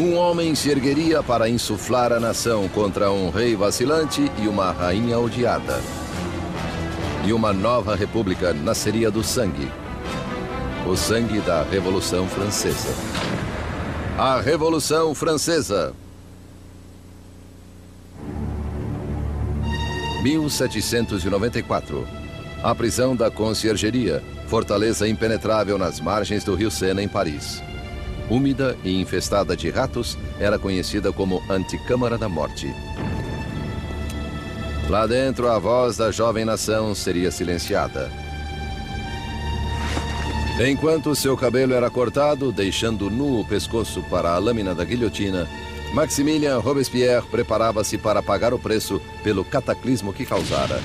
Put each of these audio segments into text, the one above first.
Um homem se ergueria para insuflar a nação contra um rei vacilante e uma rainha odiada. E uma nova república nasceria do sangue. O sangue da Revolução Francesa. A Revolução Francesa. 1794. A prisão da Conciergeria, fortaleza impenetrável nas margens do rio Sena, em Paris. Úmida e infestada de ratos, era conhecida como Anticâmara da Morte. Lá dentro, a voz da jovem nação seria silenciada. Enquanto seu cabelo era cortado, deixando nu o pescoço para a lâmina da guilhotina, Maximilien Robespierre preparava-se para pagar o preço pelo cataclismo que causara.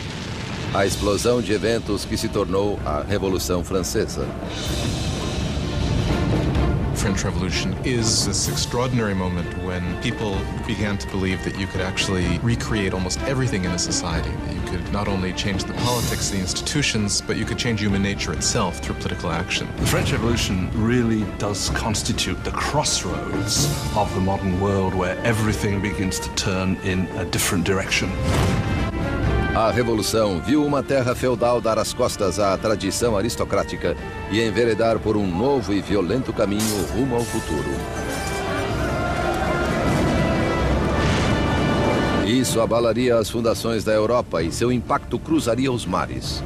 A explosão de eventos que se tornou a Revolução Francesa. The French Revolution is this extraordinary moment when people began to believe that you could actually recreate almost everything in a society. That you could not only change the politics, the institutions, but you could change human nature itself through political action. The French Revolution really does constitute the crossroads of the modern world where everything begins to turn in a different direction. A Revolução viu uma terra feudal dar as costas à tradição aristocrática e enveredar por um novo e violento caminho rumo ao futuro. Isso abalaria as fundações da Europa e seu impacto cruzaria os mares.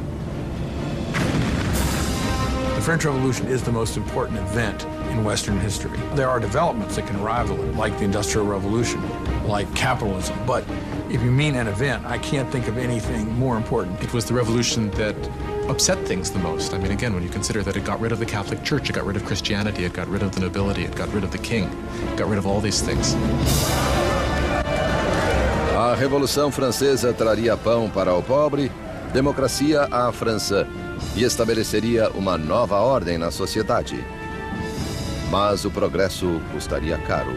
The French Revolution is the most important event in Western history. There are developments that can rival it, like the Industrial Revolution, like capitalism, but if you mean an event, I can't think of anything more important. It was the revolution that upset things the most. I mean, again, when you consider that it got rid of the Catholic Church, it got rid of Christianity, it got rid of the nobility, it got rid of the king, it got rid of all these things. A Revolução Francesa traria pão para o pobre, democracia à França e estabeleceria uma nova ordem na sociedade. Mas o progresso custaria caro.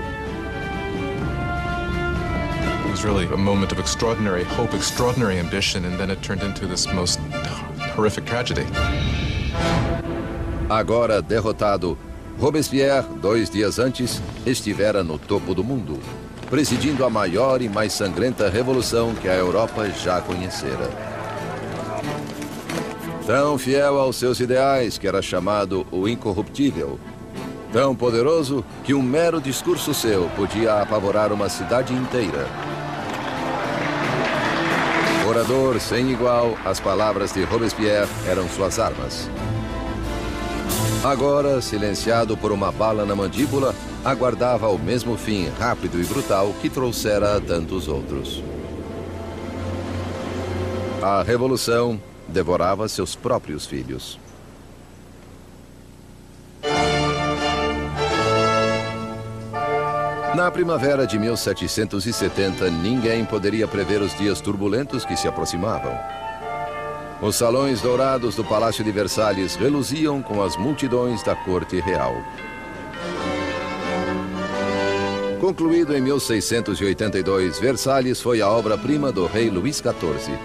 It was really a moment of extraordinary hope, extraordinary ambition, and then it turned into this most horrific tragedy. Agora derrotado, Robespierre, 2 dias antes, estivera no topo do mundo, presidindo a maior e mais sangrenta revolução que a Europa já conhecera. Tão fiel aos seus ideais que era chamado o incorruptível, tão poderoso que um mero discurso seu podia apavorar uma cidade inteira. Orador sem igual, as palavras de Robespierre eram suas armas. Agora, silenciado por uma bala na mandíbula, aguardava o mesmo fim rápido e brutal que trouxera a tantos outros. A revolução devorava seus próprios filhos. Na primavera de 1770, ninguém poderia prever os dias turbulentos que se aproximavam. Os salões dourados do Palácio de Versalhes reluziam com as multidões da corte real. Concluído em 1682, Versalhes foi a obra-prima do rei Luís XIV.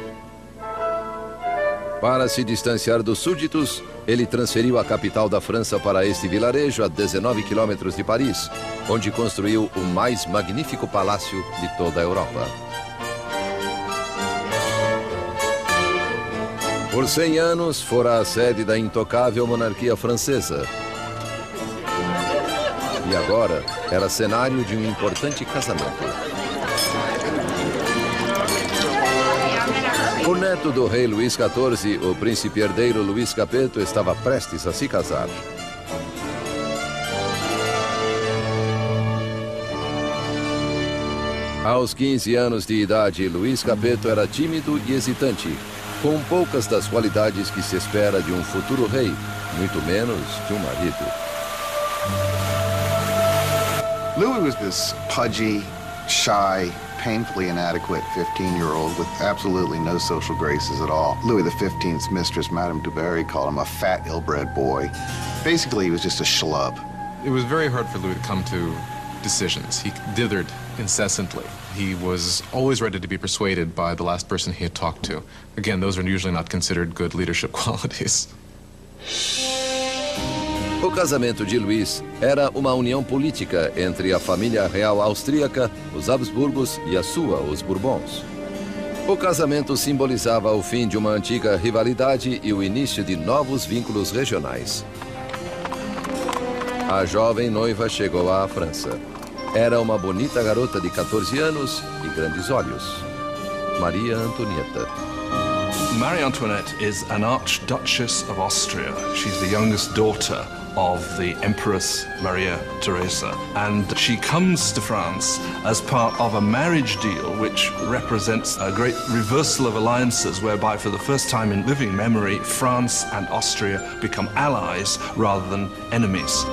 Para se distanciar dos súditos, ele transferiu a capital da França para este vilarejo a 19 quilômetros de Paris, onde construiu o mais magnífico palácio de toda a Europa. Por 100 anos, fora a sede da intocável monarquia francesa. E agora, era cenário de um importante casamento. O neto do rei Luís XIV, o príncipe herdeiro Luís Capeto, estava prestes a se casar. Aos 15 anos de idade, Luís Capeto era tímido e hesitante, com poucas das qualidades que se espera de um futuro rei, muito menos de um marido. Louis was this pudgy, shy, painfully inadequate 15-year-old with absolutely no social graces at all. Louis XV's mistress, Madame du Barry, called him a fat, ill-bred boy. Basically, he was just a schlub. It was very hard for Louis to come to decisions. He dithered incessantly. He was always ready to be persuaded by the last person he had talked to. Again, those are usually not considered good leadership qualities. O casamento de Luís era uma união política entre a família real austríaca, os Habsburgos, e a sua, os Bourbons. O casamento simbolizava o fim de uma antiga rivalidade e o início de novos vínculos regionais. A jovem noiva chegou à França. Era uma bonita garota de 14 anos e grandes olhos. Maria Antonieta. Marie Antoinette is an Archduchess of Austria. She's the youngest daughter of the Empress Maria Theresa, and she comes to France as part of a marriage deal which represents a great reversal of alliances, whereby for the first time in living memory, France and Austria become allies rather than enemies.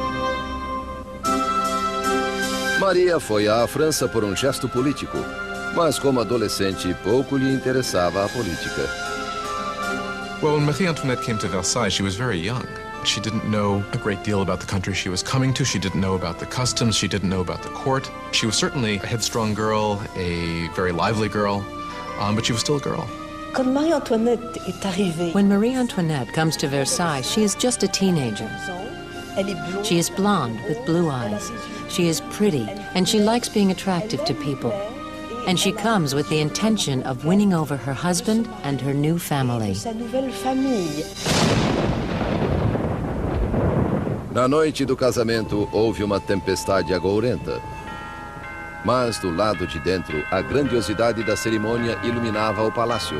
Maria foi à França por um gesto político, mas como adolescente pouco lhe interessava a política. Well, when Marie Antoinette came to Versailles, she was very young. She didn't know a great deal about the country she was coming to. She didn't know about the customs. She didn't know about the court. She was certainly a headstrong girl, a very lively girl, but she was still a girl. Quand Marie Antoinette est arrivée, When Marie Antoinette comes to Versailles, she is just a teenager. elle est blonde. She is blonde with blue eyes. She is pretty, and she likes being attractive to people. And she comes with the intention of winning over her husband and her new family. Sa nouvelle famille. Na noite do casamento, houve uma tempestade agourenta. Mas do lado de dentro, a grandiosidade da cerimônia iluminava o palácio,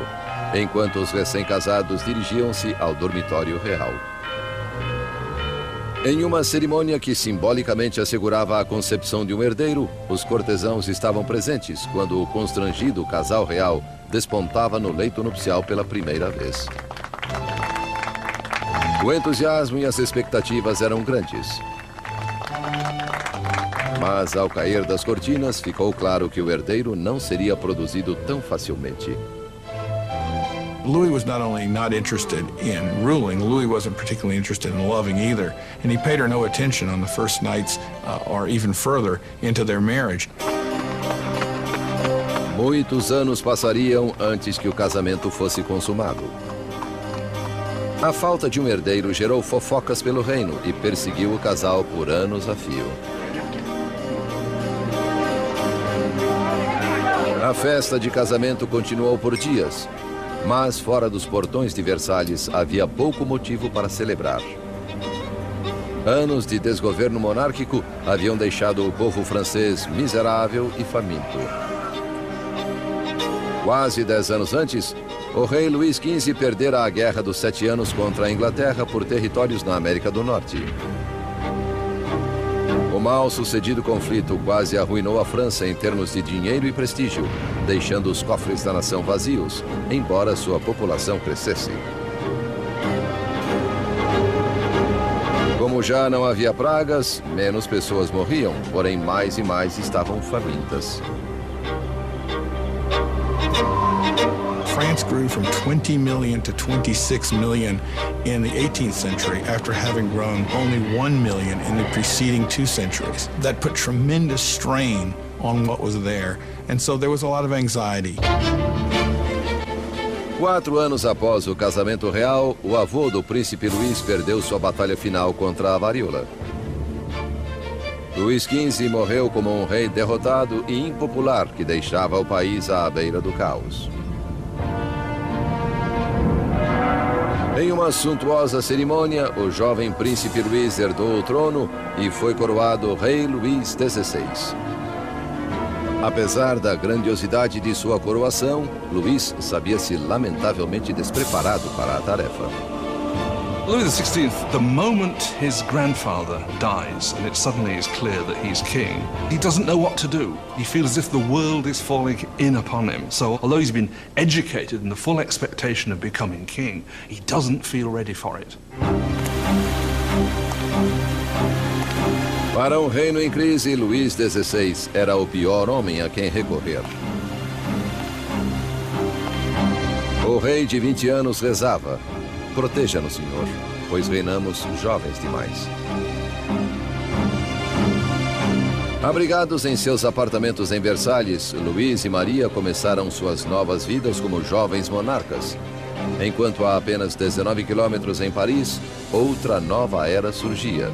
enquanto os recém-casados dirigiam-se ao dormitório real. Em uma cerimônia que simbolicamente assegurava a concepção de um herdeiro, os cortesãos estavam presentes quando o constrangido casal real despontava no leito nupcial pela primeira vez. O entusiasmo e as expectativas eram grandes. Mas ao cair das cortinas, ficou claro que o herdeiro não seria produzido tão facilmente. Louis was not only not interested in ruling, Louis wasn't particularly interested in loving either, and he paid her no attention on the first nights or even further into their marriage. Muitos anos passariam antes que o casamento fosse consumado. A falta de um herdeiro gerou fofocas pelo reino e perseguiu o casal por anos a fio. A festa de casamento continuou por dias. Mas fora dos portões de Versalhes havia pouco motivo para celebrar. Anos de desgoverno monárquico haviam deixado o povo francês miserável e faminto. Quase 10 anos antes, o rei Luís XV perdera a Guerra dos 7 Anos contra a Inglaterra por territórios na América do Norte. O mal-sucedido conflito quase arruinou a França em termos de dinheiro e prestígio, deixando os cofres da nação vazios, embora sua população crescesse. Como já não havia pragas, menos pessoas morriam, porém mais e mais estavam famintas. France grew from 20 million to 26 million in the 18th century after having grown only 1 million in the preceding 2 centuries. That put tremendous strain on what was there, and so there was a lot of anxiety. 4 anos após o casamento real, o avô do príncipe Luís perdeu sua batalha final contra a varíola. Luís XV morreu como um rei derrotado e impopular que deixava o país à beira do caos. Em uma suntuosa cerimônia, o jovem príncipe Luís herdou o trono e foi coroado rei Luís XVI. Apesar da grandiosidade de sua coroação, Luís sabia-se lamentavelmente despreparado para a tarefa. Louis XVI, the moment his grandfather dies and it suddenly is clear that he's king, he doesn't know what to do. He feels as if the world is falling in upon him. So although he's been educated in the full expectation of becoming king, he doesn't feel ready for it. Para um reino em crise, Luís XVI era o pior homem a quem recorrer. O rei de 20 anos rezava: proteja-nos, Senhor, pois reinamos jovens demais. Abrigados em seus apartamentos em Versalhes, Luís e Maria começaram suas novas vidas como jovens monarcas. Enquanto a apenas 19 quilômetros em Paris, outra nova era surgia.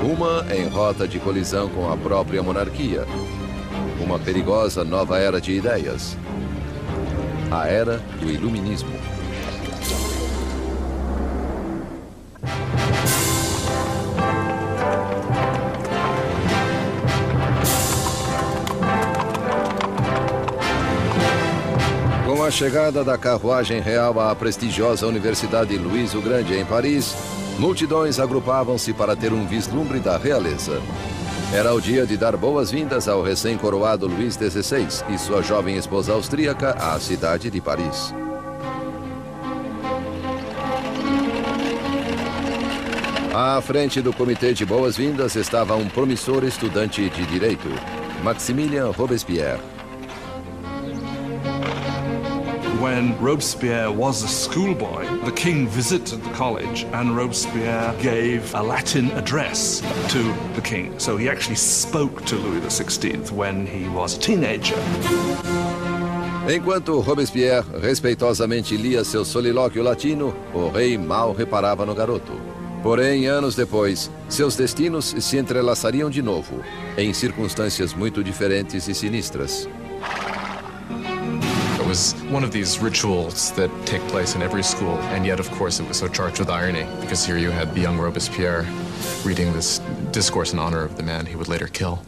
Uma em rota de colisão com a própria monarquia. Uma perigosa nova era de ideias. A era do Iluminismo. Com a chegada da carruagem real à prestigiosa Universidade Luís o Grande em Paris, multidões agrupavam-se para ter um vislumbre da realeza. Era o dia de dar boas-vindas ao recém-coroado Luís XVI e sua jovem esposa austríaca à cidade de Paris. À frente do comitê de boas-vindas estava um promissor estudante de direito, Maximilien Robespierre. When Robespierre was a schoolboy, the king visited the college and Robespierre gave a Latin address to the king. So he actually spoke to Louis XVI when he was a teenager. Enquanto Robespierre respeitosamente lia seu solilóquio latino, o rei mal reparava no garoto. Porém, anos depois, seus destinos se entrelaçariam de novo, em circunstâncias muito diferentes e sinistras. It was one of these rituals that take place in every school, and yet, of course, it was so charged with irony, because here you had the young Robespierre reading this discourse in honor of the man he would later kill.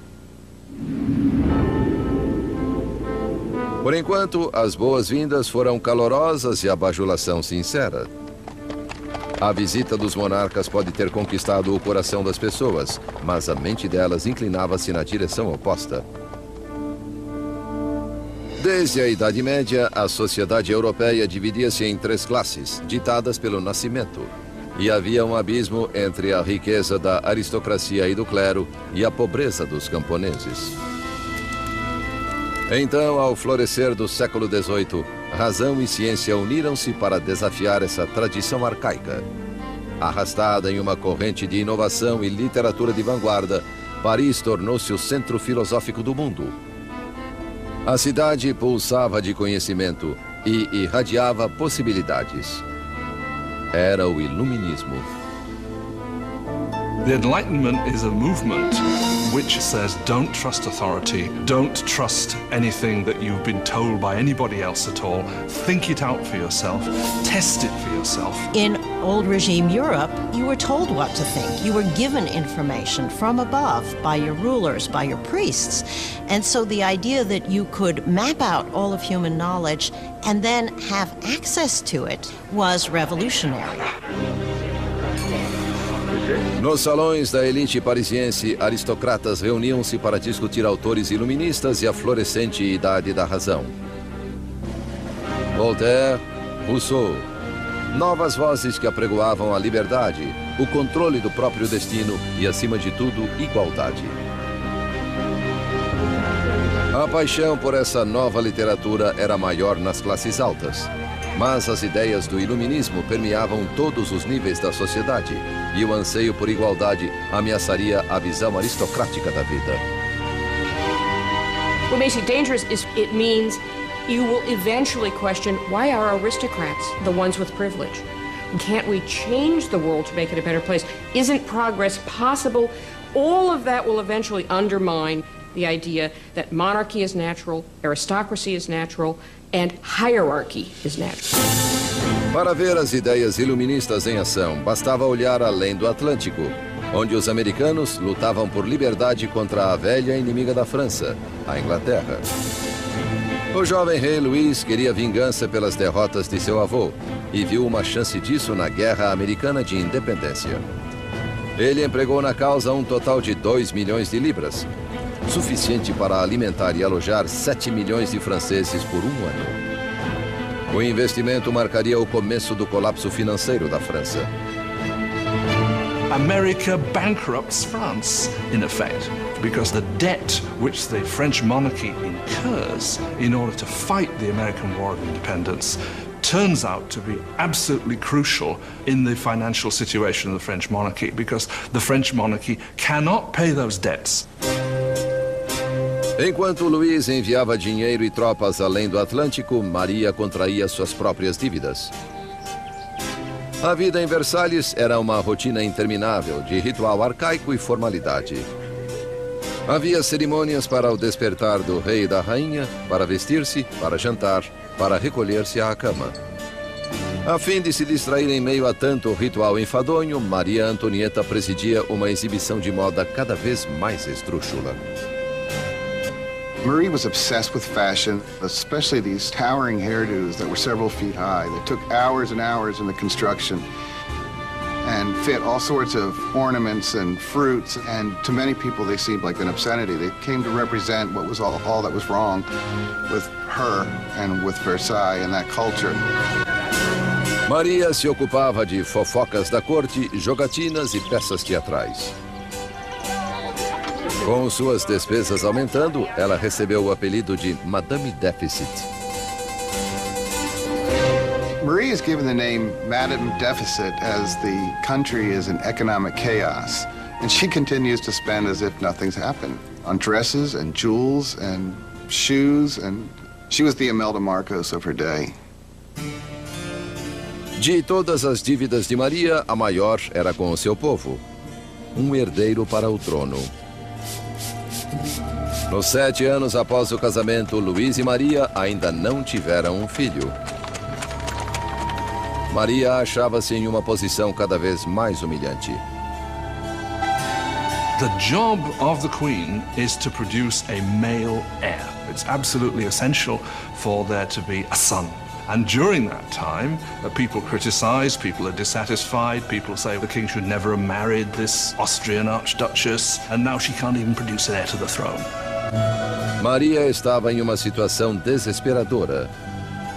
Por enquanto, as boas-vindas foram calorosas e a bajulação sincera. A visita dos monarcas pode ter conquistado o coração das pessoas, mas a mente delas inclinava-se na direção oposta. Desde a Idade Média, a sociedade europeia dividia-se em três classes, ditadas pelo nascimento. E havia um abismo entre a riqueza da aristocracia e do clero e a pobreza dos camponeses. Então, ao florescer do século XVIII, razão e ciência uniram-se para desafiar essa tradição arcaica. Arrastada em uma corrente de inovação e literatura de vanguarda, Paris tornou-se o centro filosófico do mundo. A cidade pulsava de conhecimento e irradiava possibilidades. Era o Iluminismo. The Enlightenment is a movement which says don't trust authority, don't trust anything that you've been told by anybody else at all. Think it out for yourself, test it for yourself. In old regime Europe, you were told what to think. You were given information from above by your rulers, by your priests. And so the idea that you could map out all of human knowledge and then have access to it was revolutionary. Nos salões da elite parisiense, aristocratas reuniam-se para discutir autores iluministas e a florescente idade da razão. Voltaire, Rousseau, novas vozes que apregoavam a liberdade, o controle do próprio destino e, acima de tudo, igualdade. A paixão por essa nova literatura era maior nas classes altas, mas as ideias do iluminismo permeavam todos os níveis da sociedade e o anseio por igualdade ameaçaria a visão aristocrática da vida. What makes it dangerous is it means you will eventually question, why are aristocrats the ones with privilege? Can't we change the world to make it a better place? Isn't progress possible? All of that will eventually undermine the idea that monarchy is natural, aristocracy is natural, and hierarchy is natural. Para ver as ideias iluministas em ação, bastava olhar além do Atlântico, onde os americanos lutavam por liberdade contra a velha inimiga da França, a Inglaterra. O jovem rei Luís queria vingança pelas derrotas de seu avô e viu uma chance disso na Guerra Americana de Independência. Ele empregou na causa um total de 2 milhões de libras, suficiente para alimentar e alojar 7 milhões de franceses por um ano. O investimento marcaria o começo do colapso financeiro da França. America bankrupts France, in effect, because the debt which the French monarchy incurs in order to fight the American War of Independence turns out to be absolutely crucial in the financial situation of the French monarchy, because the French monarchy cannot pay those debts. Enquanto Luís enviava dinheiro e tropas além do Atlântico, Maria contraía suas próprias dívidas. A vida em Versalhes era uma rotina interminável de ritual arcaico e formalidade. Havia cerimônias para o despertar do rei e da rainha, para vestir-se, para jantar, para recolher-se à cama. A fim de se distrair em meio a tanto ritual enfadonho, Maria Antonieta presidia uma exibição de moda cada vez mais esdrúxula. Marie was obsessed with fashion, especially these towering hairdos that were several feet high. They took hours and hours in the construction and fit all sorts of ornaments and fruits, and to many people they seemed like an obscenity. They came to represent what was all that was wrong with her and with Versailles and that culture. Maria se ocupava de fofocas da corte, jogatinas e peças teatrais. Com suas despesas aumentando, ela recebeu o apelido de Madame Deficit. Marie is given the name Madame Deficit as the country is in economic chaos, and she continues to spend as if nothing's happened on dresses and jewels and shoes, and she was the Imelda Marcos of her day. De todas as dívidas de Maria, a maior era com o seu povo. Um herdeiro para o trono. Nos 7 anos após o casamento, Luís e Maria ainda não tiveram um filho. Maria achava-se em uma posição cada vez mais humilhante. The job of the Queen is to produce a male heir. It's absolutely essential for there to be a son. And during that time, people criticize, people are dissatisfied, people say the king should never have married this Austrian archduchess, and now she can't even produce an heir to the throne. Maria estava em uma situação desesperadora.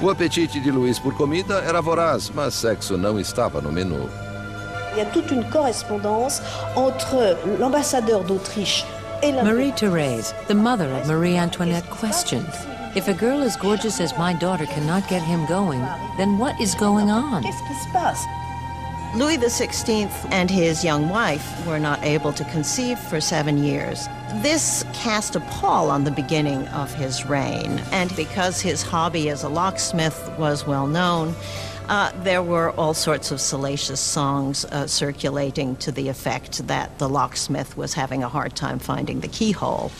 O apetite de Luís por comida era voraz, mas sexo não estava no menu. Il y a toute une correspondance entre l'ambassadeur d'Autriche et la... Marie-Thérèse, the mother of Marie Antoinette, questioned, if a girl as gorgeous as my daughter cannot get him going, then what is going on? Qu'est-ce qui se passe? Louis XVI and his young wife were not able to conceive for 7 years. This cast a pall on the beginning of his reign, and because his hobby as a locksmith was well known, there were all sorts of salacious songs circulating to the effect that the locksmith was having a hard time finding the keyhole.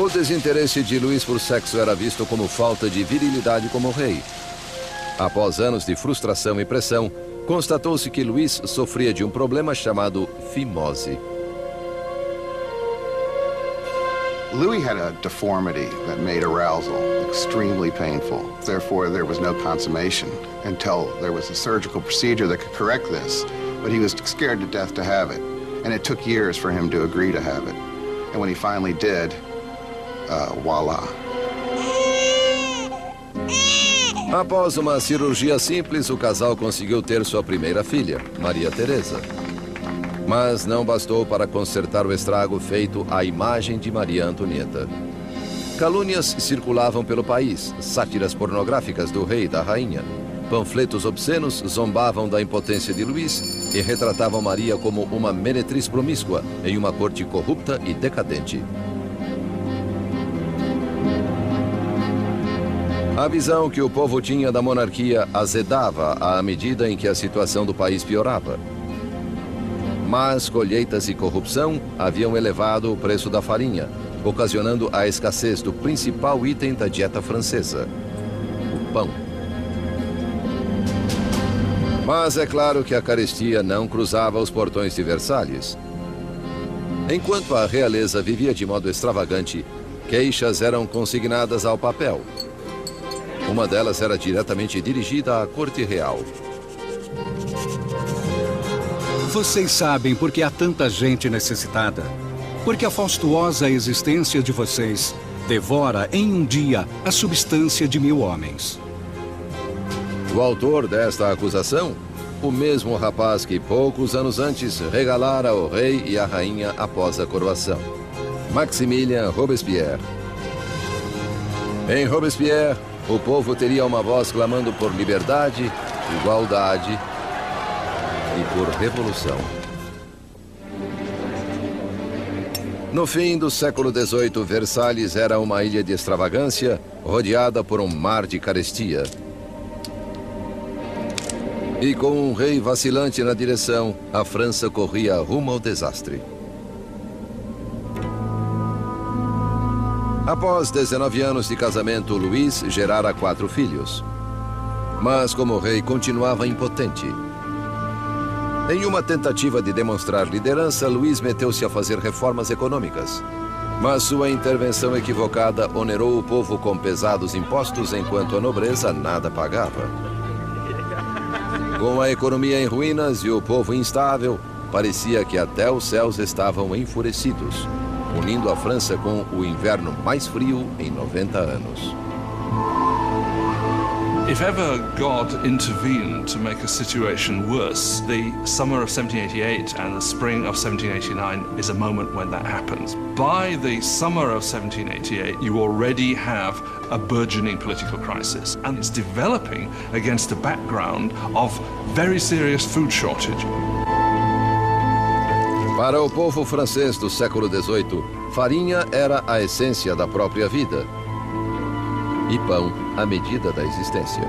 O desinteresse de Luís por sexo era visto como falta de virilidade como rei. Após anos de frustração e pressão, constatou-se que Luís sofria de um problema chamado fimose. Louis had a deformity that made arousal extremely painful. Therefore, there was no consummation until there was a surgical procedure that could correct this. But he was scared to death to have it. And it took years for him to agree to have it. And when he finally did, voila. Após uma cirurgia simples, o casal conseguiu ter sua primeira filha, Maria Teresa. Mas não bastou para consertar o estrago feito à imagem de Maria Antonieta. Calúnias circulavam pelo país, sátiras pornográficas do rei e da rainha. Panfletos obscenos zombavam da impotência de Luís e retratavam Maria como uma meretriz promíscua em uma corte corrupta e decadente. A visão que o povo tinha da monarquia azedava à medida em que a situação do país piorava. Mas colheitas e corrupção haviam elevado o preço da farinha, ocasionando a escassez do principal item da dieta francesa, o pão. Mas é claro que a carestia não cruzava os portões de Versalhes. Enquanto a realeza vivia de modo extravagante, queixas eram consignadas ao papel. Uma delas era diretamente dirigida à corte real. Vocês sabem por que há tanta gente necessitada. Porque a faustuosa existência de vocês devora em um dia a substância de 1000 homens. O autor desta acusação? O mesmo rapaz que poucos anos antes regalara o rei e a rainha após a coroação. Maximilien Robespierre. Em Robespierre, o povo teria uma voz clamando por liberdade, igualdade e por revolução. No fim do século XVIII, Versalhes era uma ilha de extravagância, rodeada por um mar de carestia. E com um rei vacilante na direção, a França corria rumo ao desastre. Após 19 anos de casamento, Luís gerara 4 filhos. Mas como rei continuava impotente. Em uma tentativa de demonstrar liderança, Luís meteu-se a fazer reformas econômicas. Mas sua intervenção equivocada onerou o povo com pesados impostos, enquanto a nobreza nada pagava. Com a economia em ruínas e o povo instável, parecia que até os céus estavam enfurecidos, unindo a França com o inverno mais frio em 90 anos. If ever God intervened to make a situation worse, the summer of 1788 and the spring of 1789 is a moment when that happens. By the summer of 1788, you already have a burgeoning political crisis, and it's developing against a background of very serious food shortage. Para o povo francês do século XVIII, farinha era a essência da própria vida. E pão, a medida da existência.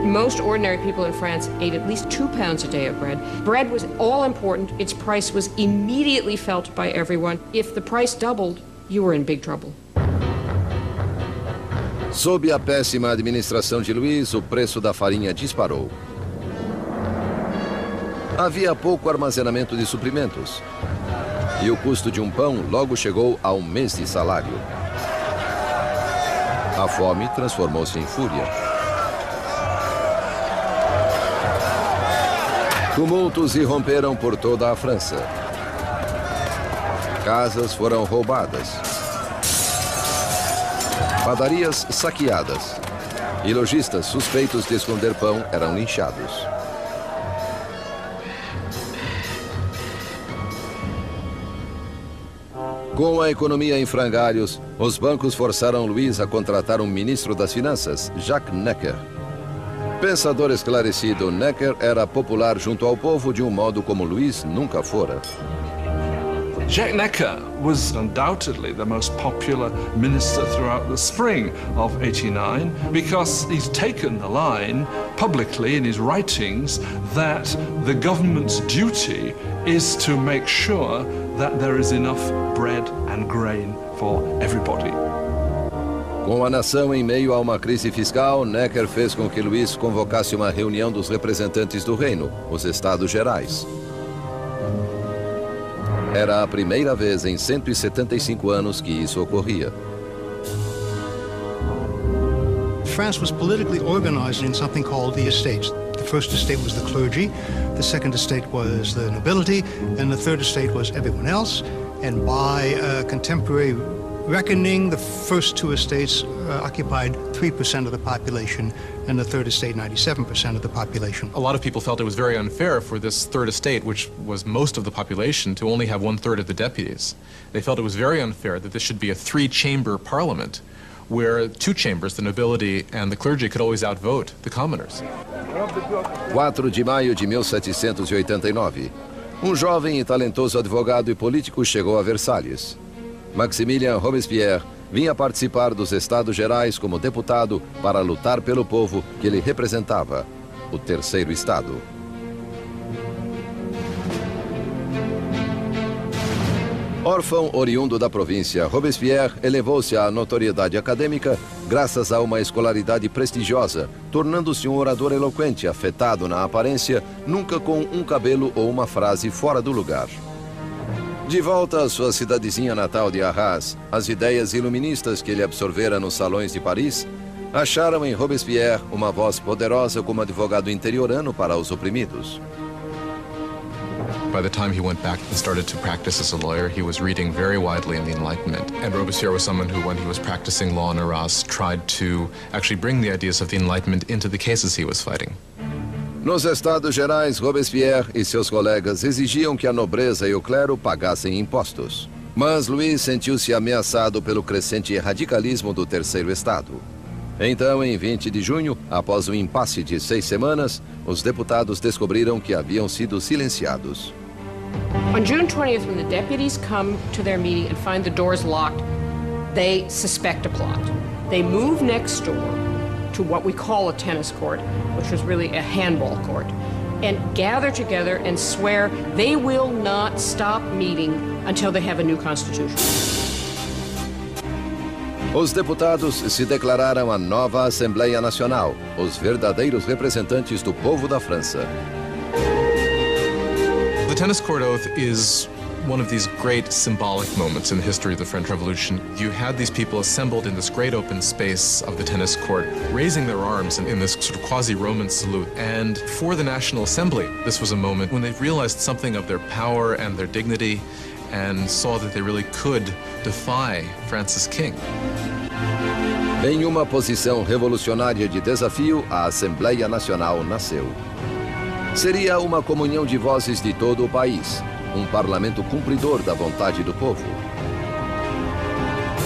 Most ordinary people in France ate at least 2 pounds a day of bread. Bread was all important. Its price was immediately felt by everyone. If the price doubled, you were in big trouble. Sob a péssima administração de Luís, o preço da farinha disparou. Havia pouco armazenamento de suprimentos. E o custo de um pão logo chegou a 1 mês de salário. A fome transformou-se em fúria. Tumultos irromperam por toda a França. Casas foram roubadas. Padarias saqueadas. E lojistas suspeitos de esconder pão eram linchados. Com a economia em frangalhos, os bancos forçaram Luís a contratar um ministro das Finanças, Jacques Necker. Pensador esclarecido, Necker era popular junto ao povo de um modo como Luís nunca fora. Jacques Necker was undoubtedly the most popular minister throughout the spring of 89 because he's taken the line publicly in his writings that the government's duty is to make sure that there is enough bread and grain for everybody. Com a nação em meio a uma crise fiscal, Necker fez com que Luís convocasse uma reunião dos representantes do reino, os Estados Gerais. Era a primeira vez em 175 anos que isso ocorria. France was politically organized in something called the estates. The first estate was the clergy, the second estate was the nobility, and the third estate was everyone else. And by contemporary reckoning, the first 2 estates occupied 3% of the population, and the third estate 97% of the population. A lot of people felt it was very unfair for this third estate, which was most of the population, to only have 1/3 of the deputies. They felt it was very unfair that this should be a 3-chamber parliament, where 2 chambers, the nobility and the clergy, could always outvote the commoners. 4 de maio de 1789. Um jovem e talentoso advogado e político chegou a Versalhes. Maximilien Robespierre vinha participar dos Estados Gerais como deputado para lutar pelo povo que ele representava, o Terceiro Estado. Órfão oriundo da província, Robespierre elevou-se à notoriedade acadêmica graças a uma escolaridade prestigiosa, tornando-se um orador eloquente, afetado na aparência, nunca com um cabelo ou uma frase fora do lugar. De volta à sua cidadezinha natal de Arras, as ideias iluministas que ele absorvera nos salões de Paris acharam em Robespierre uma voz poderosa como advogado interiorano para os oprimidos. By the time he went back and started to practice as a lawyer, he was reading very widely in the Enlightenment. And Robespierre was someone who, when he was practicing law in Arras, tried to actually bring the ideas of the Enlightenment into the cases he was fighting. Nos Estados Gerais, Robespierre e seus colegas exigiam que a nobreza e o clero pagassem impostos. Mas Luís sentiu-se ameaçado pelo crescente radicalismo do Terceiro Estado. Então, em 20 de junho, após um impasse de 6 semanas, os deputados descobriram que haviam sido silenciados. On June 20th, when the deputies come to their meeting and find the doors locked, they suspect a plot. They move next door to what we call a tennis court, which was really a handball court, and gather together and swear they will not stop meeting until they have a new constitution. Os deputados se declararam a nova Assembleia Nacional, os verdadeiros representantes do povo da França. The tennis court oath is one of these great symbolic moments in the history of the French Revolution. You had these people assembled in this great open space of the tennis court, raising their arms in this sort of quasi-Roman salute. And for the National Assembly, this was a moment when they realized something of their power and their dignity and saw that they really could defy France's king. Em uma posição revolucionária de desafio, a Assembleia Nacional nasceu. Seria uma comunhão de vozes de todo o país, um parlamento cumpridor da vontade do povo.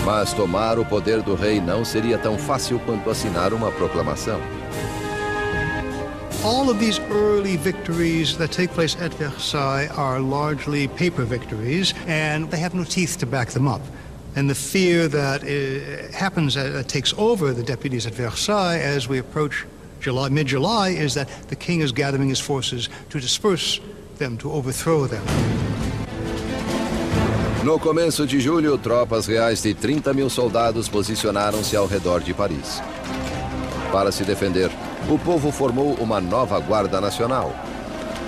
Mas tomar o poder do rei não seria tão fácil quanto assinar uma proclamação. All of these early victories that take place at Versailles are largely paper victories, and they have no teeth to back them up. And the fear that happens, that takes over the deputies at Versailles as we approach mid-July, is that the king is gathering his forces to disperse them, to overthrow them. No começo de julho, tropas reais de 30 mil soldados posicionaram-se ao redor de Paris. Para se defender, o povo formou uma nova Guarda Nacional.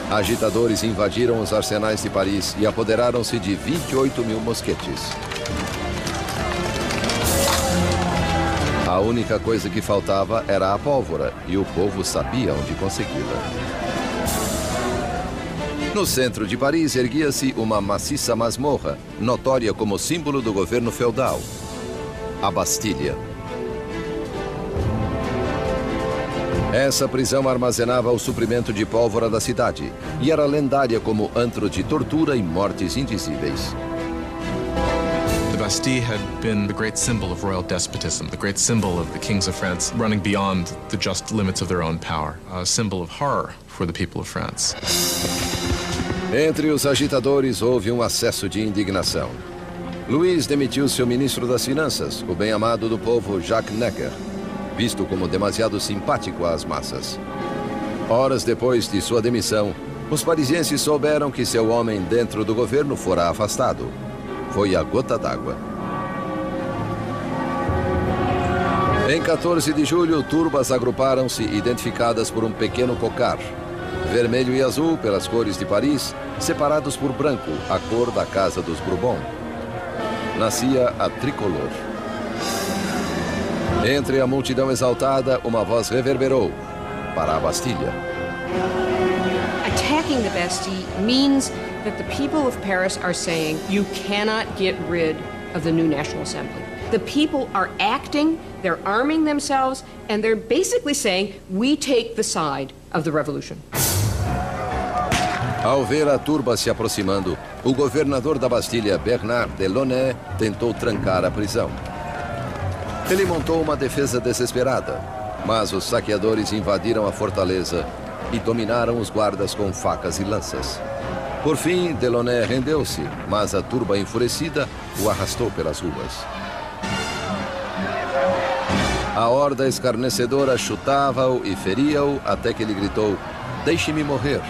Agitadores invadiram os arsenais de Paris e apoderaram-se de 28 mil mosquetes. A única coisa que faltava era a pólvora, e o povo sabia onde consegui-la. No centro de Paris erguia-se uma maciça masmorra, notória como símbolo do governo feudal, a Bastilha. Essa prisão armazenava o suprimento de pólvora da cidade e era lendária como antro de tortura e mortes indizíveis. The Bastille had been the great symbol of royal despotism, the great symbol of the kings of France running beyond the just limits of their own power, a symbol of horror for the people of France. Entre os agitadores houve um acesso de indignação. Louis demitiu seu ministro das Finanças, o bem-amado do povo Jacques Necker, visto como demasiado simpático às massas. Horas depois de sua demissão, os parisienses souberam que seu homem dentro do governo fora afastado. Foi a gota d'água. Em 14 de julho, turbas agruparam-se identificadas por um pequeno cocar. Vermelho e azul pelas cores de Paris, separados por branco, a cor da Casa dos Bourbon. Nascia a tricolor. Entre a multidão exaltada, uma voz reverberou para a Bastilha. Attacking the Bastille means that the people of Paris are saying you cannot get rid of the new National Assembly. The people are acting, they're arming themselves, and they're basically saying we take the side of the revolution. Ao ver a turba se aproximando, o governador da Bastilha, Bernard Delaunay, tentou trancar a prisão. Ele montou uma defesa desesperada, mas os saqueadores invadiram a fortaleza e dominaram os guardas com facas e lanças. Por fim, Delaunay rendeu-se, mas a turba enfurecida o arrastou pelas ruas. A horda escarnecedora chutava-o e feria-o até que ele gritou: "Deixe-me morrer."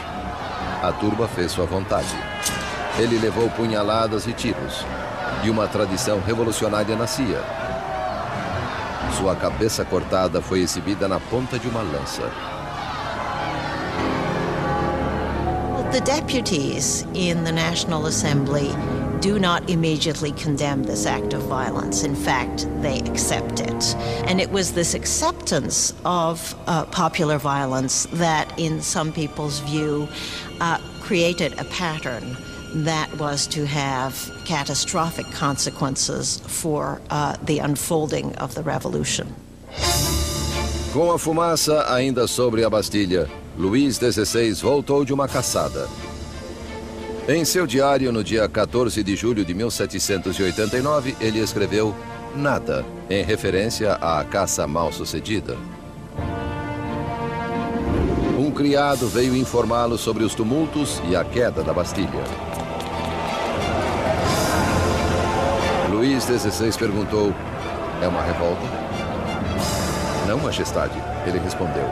A turba fez sua vontade. Ele levou punhaladas e tiros, e uma tradição revolucionária nascia. Sua cabeça cortada foi exibida na ponta de uma lança. The deputies in the National Assembly do not immediately condemn this act of violence. In fact, they accept it. And it was this acceptance of popular violence that, in some people's view, created a pattern that was to have catastrophic consequences for the unfolding of the revolution. Com a fumaça ainda sobre a Bastilha, Luís XVI voltou de uma caçada. Em seu diário, no dia 14 de julho de 1789, ele escreveu "nada", em referência à caça mal-sucedida. Um criado veio informá-lo sobre os tumultos e a queda da Bastilha. Luís XVI perguntou: é uma revolta? Não, majestade, ele respondeu.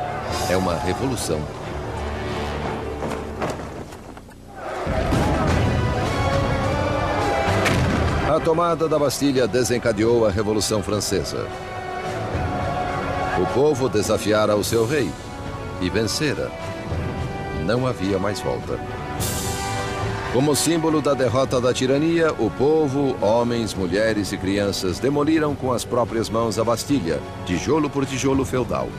É uma revolução. A tomada da Bastilha desencadeou a Revolução Francesa. O povo desafiara o seu rei e vencera. Não havia mais volta. Como símbolo da derrota da tirania, o povo, homens, mulheres e crianças demoliram com as próprias mãos a Bastilha, tijolo por tijolo feudal.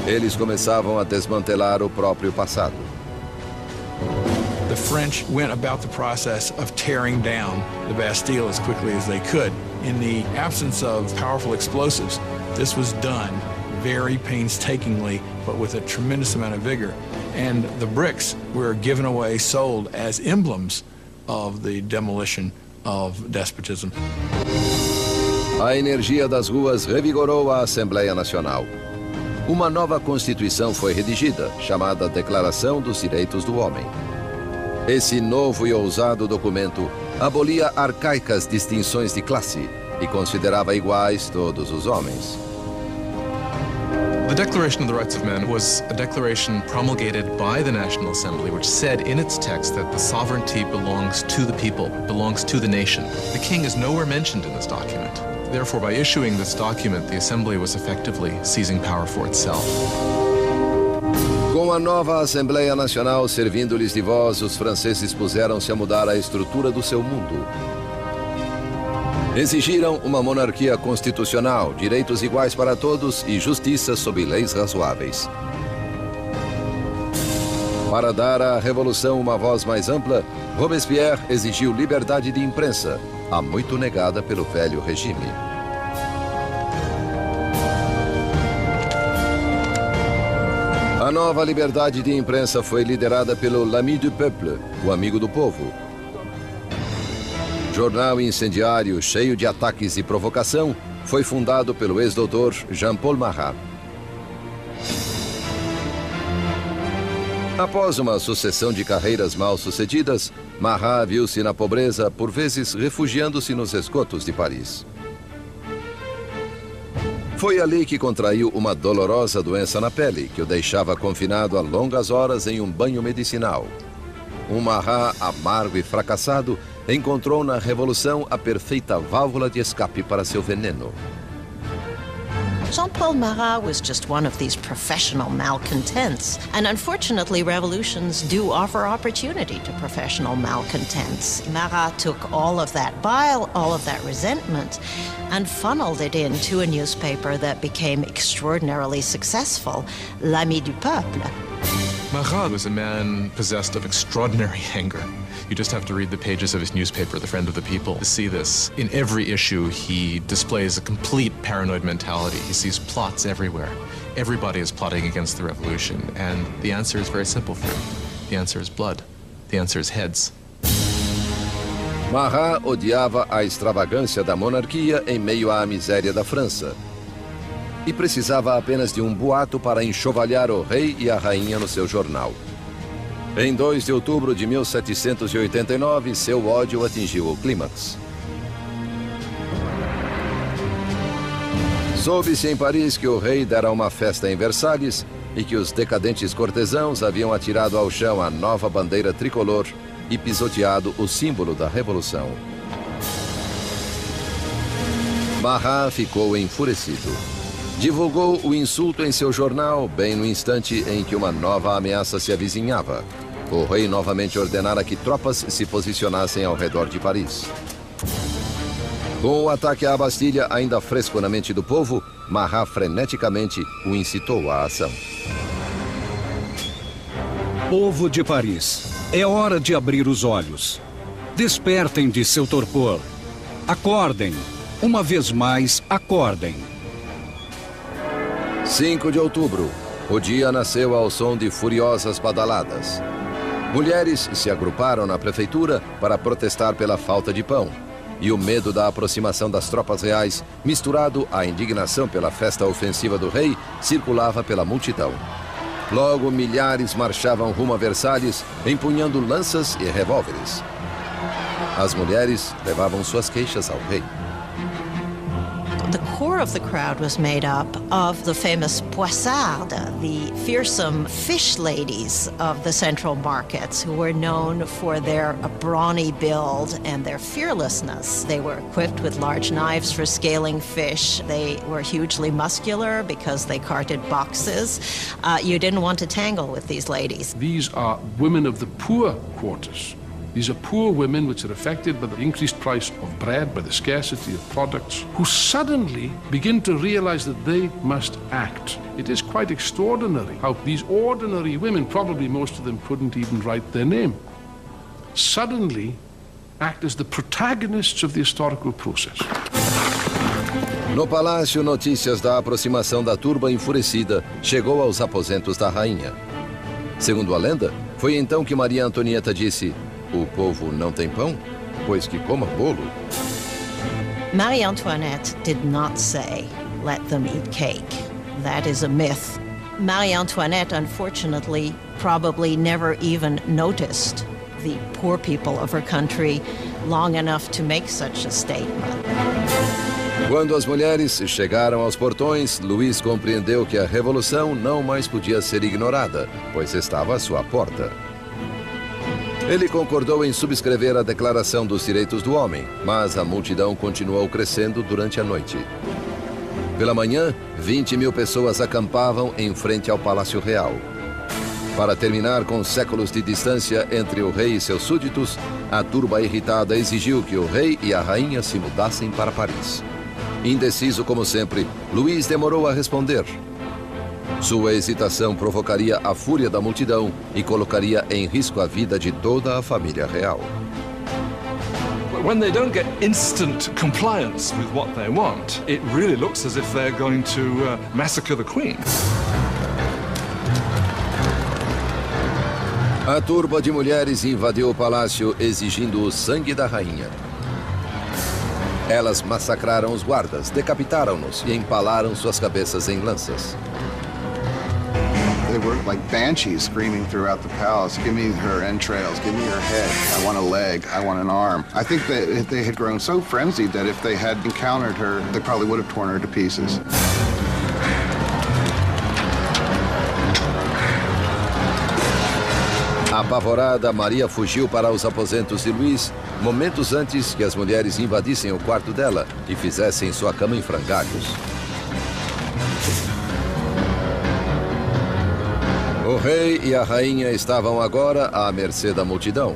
Eles começavam a desmantelar o próprio passado. The French went about the process of tearing down the Bastille as quickly as they could. In the absence of powerful explosives, this was done very painstakingly, but with a tremendous amount of vigor. And the bricks were given away, sold as emblems of the demolition of despotism. A energia das ruas revigorou a Assembleia Nacional. Uma nova Constituição foi redigida, chamada Declaração dos Direitos do Homem. Esse novo e ousado documento abolia arcaicas distinções de classe e considerava iguais todos os homens. The Declaration of the Rights of Man was a declaration promulgated by the National Assembly, which said in its text that the sovereignty belongs to the people, belongs to the nation. The king is nowhere mentioned in this document. Therefore, by issuing this document, the Assembly was effectively seizing power for itself. Com a nova Assembleia Nacional servindo-lhes de voz, os franceses puseram-se a mudar a estrutura do seu mundo. Exigiram uma monarquia constitucional, direitos iguais para todos e justiça sob leis razoáveis. Para dar à revolução uma voz mais ampla, Robespierre exigiu liberdade de imprensa, há muito negada pelo velho regime. A nova liberdade de imprensa foi liderada pelo L'Ami du Peuple, o amigo do povo. Jornal incendiário, cheio de ataques e provocação, foi fundado pelo ex-doutor Jean-Paul Marat. Após uma sucessão de carreiras mal-sucedidas, Marat viu-se na pobreza, por vezes refugiando-se nos esgotos de Paris. Foi ali que contraiu uma dolorosa doença na pele, que o deixava confinado a longas horas em um banho medicinal. Um Marat amargo e fracassado encontrou na Revolução a perfeita válvula de escape para seu veneno. Jean-Paul Marat was just one of these professional malcontents. And unfortunately, revolutions do offer opportunity to professional malcontents. Marat took all of that bile, all of that resentment, and funneled it into a newspaper that became extraordinarily successful, L'Ami du Peuple. Marat was a man possessed of extraordinary anger. You just have to read the pages of his newspaper, The Friend of the People, to see this. In every issue, he displays a complete paranoid mentality. He sees plots everywhere. Everybody is plotting against the revolution, and the answer is very simple for him. The answer is blood. The answer is heads. Marat odiava a extravagância da monarquia em meio à miséria da França. E precisava apenas de um boato para enxovalhar o rei e a rainha no seu jornal. Em 2 de outubro de 1789, seu ódio atingiu o clímax. Soube-se em Paris que o rei dera uma festa em Versalhes e que os decadentes cortesãos haviam atirado ao chão a nova bandeira tricolor e pisoteado o símbolo da Revolução. Marat ficou enfurecido. Divulgou o insulto em seu jornal bem no instante em que uma nova ameaça se avizinhava. O rei novamente ordenara que tropas se posicionassem ao redor de Paris. Com o ataque à Bastilha ainda fresco na mente do povo, Marat freneticamente o incitou à ação. Povo de Paris, é hora de abrir os olhos. Despertem de seu torpor. Acordem. Uma vez mais, acordem. 5 de outubro. O dia nasceu ao som de furiosas badaladas. Mulheres se agruparam na prefeitura para protestar pela falta de pão. E o medo da aproximação das tropas reais, misturado à indignação pela festa ofensiva do rei, circulava pela multidão. Logo, milhares marchavam rumo a Versalhes, empunhando lanças e revólveres. As mulheres levavam suas queixas ao rei. The core of the crowd was made up of the famous poissardes, the fearsome fish ladies of the central markets, who were known for their brawny build and their fearlessness. They were equipped with large knives for scaling fish. They were hugely muscular because they carted boxes. You didn't want to tangle with these ladies. These are women of the poor quarters. These are poor women which are affected by the increased price of bread, by the scarcity of products, who suddenly begin to realize that they must act. It is quite extraordinary how these ordinary women, probably most of them couldn't even write their name, suddenly act as the protagonists of the historical process. No palácio, notícias da aproximação da turba enfurecida chegou aos aposentos da rainha. Segundo a lenda, foi então que Maria Antonieta disse: "O povo não tem pão? Pois que coma bolo." Marie Antoinette did not say, "Let them eat cake." That is a myth. Marie Antoinette, unfortunately, probably never even noticed the poor people of her country long enough to make such a statement. Quando as mulheres chegaram aos portões, Luís compreendeu que a revolução não mais podia ser ignorada, pois estava à sua porta. Ele concordou em subscrever a Declaração dos Direitos do Homem, mas a multidão continuou crescendo durante a noite. Pela manhã, 20.000 pessoas acampavam em frente ao Palácio Real. Para terminar com séculos de distância entre o rei e seus súditos, a turba irritada exigiu que o rei e a rainha se mudassem para Paris. Indeciso como sempre, Luís demorou a responder. Sua hesitação provocaria a fúria da multidão e colocaria em risco a vida de toda a família real. When they don't get instant compliance with what they want, it really looks as if they're going to massacre the Queen. A turba de mulheres invadiu o palácio exigindo o sangue da rainha. Elas massacraram os guardas, decapitaram-nos e empalaram suas cabeças em lanças. They were like banshees screaming throughout the palace, "Give me her entrails, give me her head, I want a leg, I want an arm." I think that they had grown so frenzied that if they had encountered her, they probably would have torn her to pieces. Apavorada, Maria fugiu para os aposentos de Luís, momentos antes que as mulheres invadissem o quarto dela e fizessem sua cama em frangalhos. O rei e a rainha estavam agora à mercê da multidão,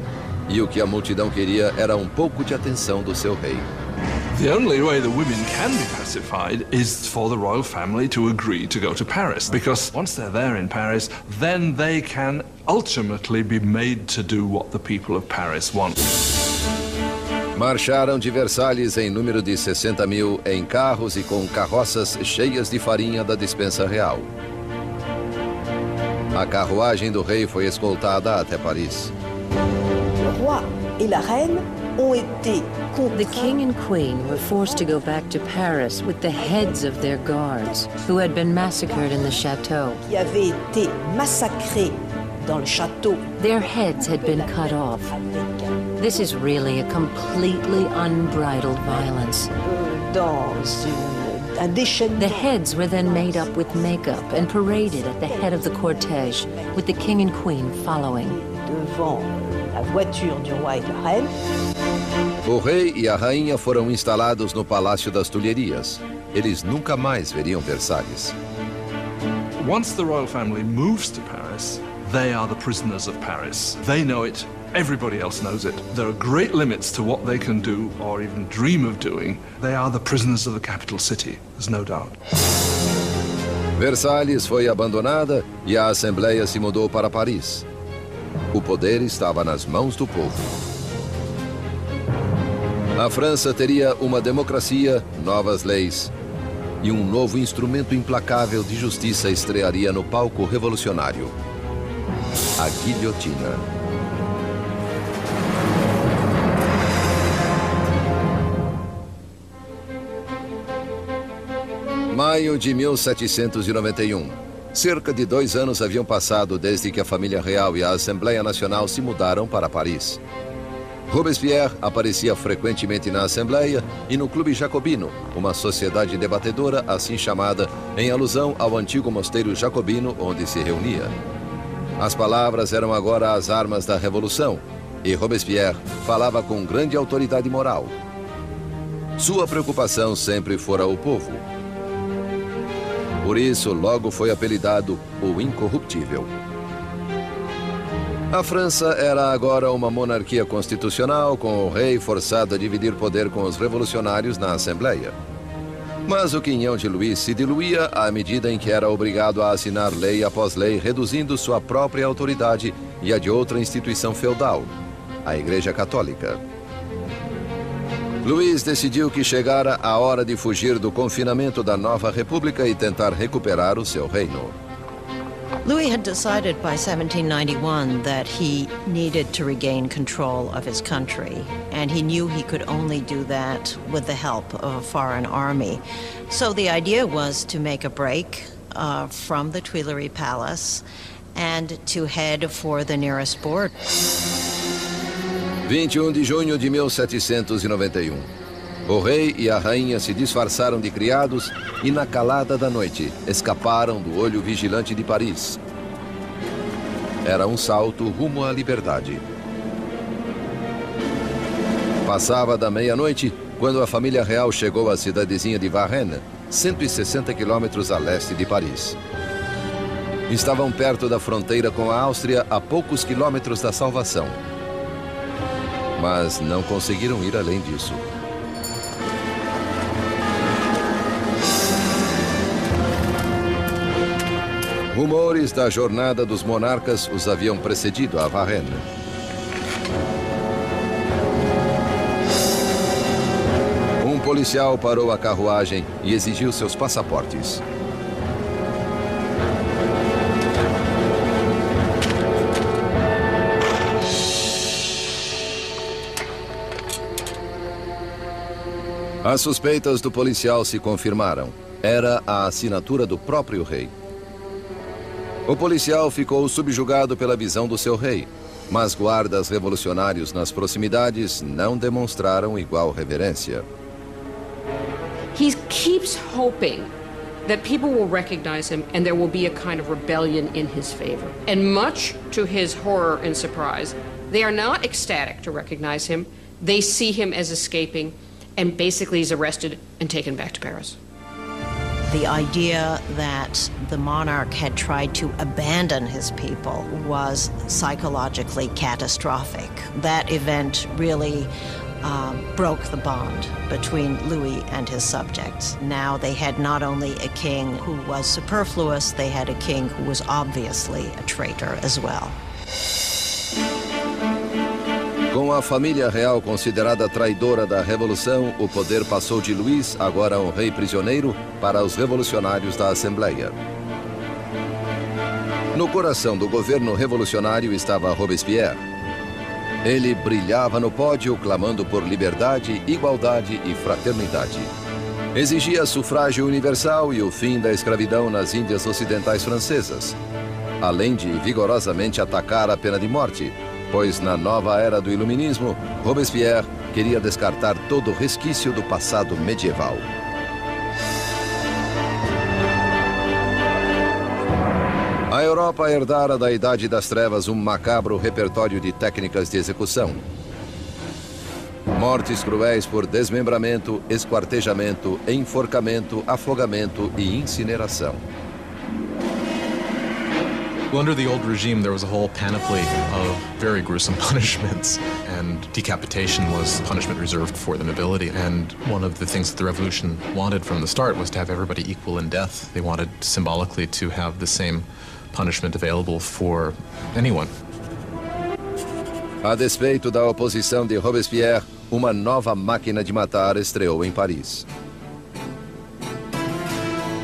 e o que a multidão queria era um pouco de atenção do seu rei. The only way the women can be pacified is for the royal family to agree to go to Paris, because once they're there in Paris, then they can ultimately be made to do what the people of Paris want. Marcharam de Versalhes em número de 60.000 em carros e com carroças cheias de farinha da despensa real. A carruagem do rei foi escoltada até Paris. Le roi et la reine ont été The king and queen were forced to go back to Paris with the heads of their guards, who had been massacred in the chateau. qui avaient été massacrés dans le château. Their heads had been cut off. This is really a completely unbridled violence. Dans un déchaînement. The heads were then made up with makeup and paraded at the head of the cortege, with the king and queen following. Devant la voiture du roi et de la reine. O rei e a rainha foram instalados no Palácio das Tulherias. Eles nunca mais veriam Versalhes. Once the royal family moves to Paris, they are the prisoners of Paris. They know it. Everybody else knows it. There are great limits to what they can do or even dream of doing. They are the prisoners of the capital city, there's no doubt. Versalhes foi abandonada e a Assembleia se mudou para Paris. O poder estava nas mãos do povo. A França teria uma democracia, novas leis e um novo instrumento implacável de justiça estrearia no palco revolucionário: a guilhotina. Maio de 1791. Cerca de 2 anos haviam passado desde que a família real e a Assembleia Nacional se mudaram para Paris. Robespierre aparecia frequentemente na Assembleia e no Clube Jacobino, uma sociedade debatedora assim chamada em alusão ao antigo mosteiro jacobino onde se reunia. As palavras eram agora as armas da Revolução e Robespierre falava com grande autoridade moral. Sua preocupação sempre fora o povo. Por isso, logo foi apelidado o Incorruptível. A França era agora uma monarquia constitucional, com o rei forçado a dividir poder com os revolucionários na Assembleia. Mas o quinhão de Louis se diluía à medida em que era obrigado a assinar lei após lei, reduzindo sua própria autoridade e a de outra instituição feudal, a Igreja Católica. Louis decidiu que chegara a hora de fugir do confinamento da nova república e tentar recuperar o seu reino. Louis had decided by 1791 that he needed to regain control of his country, and he knew he could only do that with the help of a foreign army. So the idea was to make a break from the Tuileries Palace and to head for the nearest border. 21 de junho de 1791. O rei e a rainha se disfarçaram de criados e, na calada da noite, escaparam do olho vigilante de Paris. Era um salto rumo à liberdade. Passava da meia-noite quando a família real chegou à cidadezinha de Varennes, 160 quilômetros a leste de Paris. Estavam perto da fronteira com a Áustria, a poucos quilômetros da salvação. Mas não conseguiram ir além disso. Rumores da jornada dos monarcas os haviam precedido a Varennes. Um policial parou a carruagem e exigiu seus passaportes. As suspeitas do policial se confirmaram. Era a assinatura do próprio rei. O policial ficou subjugado pela visão do seu rei, mas guardas revolucionários nas proximidades não demonstraram igual reverência. He keeps hoping that people will recognize him and there will be a kind of rebellion in his favor. And much to his horror and surprise, they are not ecstatic to recognize him. They see him as escaping and basically he's arrested and taken back to Paris. The idea that the monarch had tried to abandon his people was psychologically catastrophic. That event really broke the bond between Louis and his subjects. Now they had not only a king who was superfluous, they had a king who was obviously a traitor as well. Com a família real considerada traidora da Revolução, o poder passou de Louis, agora um rei prisioneiro, para os revolucionários da Assembleia. No coração do governo revolucionário estava Robespierre. Ele brilhava no pódio, clamando por liberdade, igualdade e fraternidade. Exigia sufrágio universal e o fim da escravidão nas Índias Ocidentais Francesas, além de vigorosamente atacar a pena de morte, pois na nova era do iluminismo, Robespierre queria descartar todo resquício do passado medieval. A Europa herdara da Idade das Trevas um macabro repertório de técnicas de execução. Mortes cruéis por desmembramento, esquartejamento, enforcamento, afogamento e incineração. Well, under the old regime, there was a whole panoply of very gruesome punishments, and decapitation was punishment reserved for the nobility. And one of the things that the revolution wanted from the start was to have everybody equal in death. They wanted symbolically to have the same punishment available for anyone. A despeito da oposição de Robespierre, uma nova máquina de matar estreou em Paris.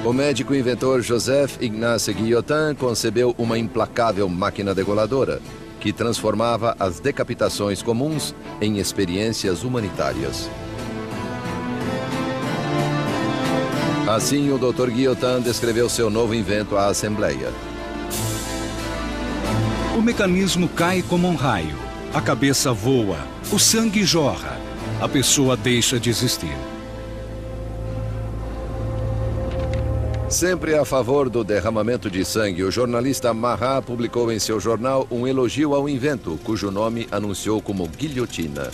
O médico inventor Joseph Ignace Guillotin concebeu uma implacável máquina degoladora que transformava as decapitações comuns em experiências humanitárias. Assim, o Dr. Guillotin descreveu seu novo invento à Assembleia. O mecanismo cai como um raio. A cabeça voa, o sangue jorra, a pessoa deixa de existir. Sempre a favor do derramamento de sangue, o jornalista Marat publicou em seu jornal um elogio ao invento, cujo nome anunciou como guilhotina.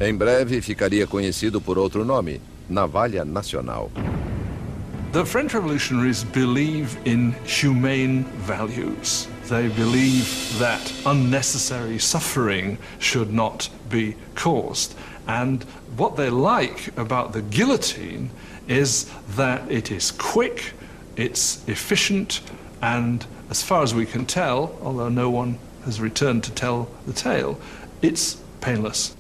Em breve ficaria conhecido por outro nome, navalha nacional. The French revolutionaries believe in humane values. They believe that unnecessary suffering should not be caused. And what they like about the guillotine is that it is quick, it's efficient, and as far as we can tell, although no one has returned to tell the tale, it's painless.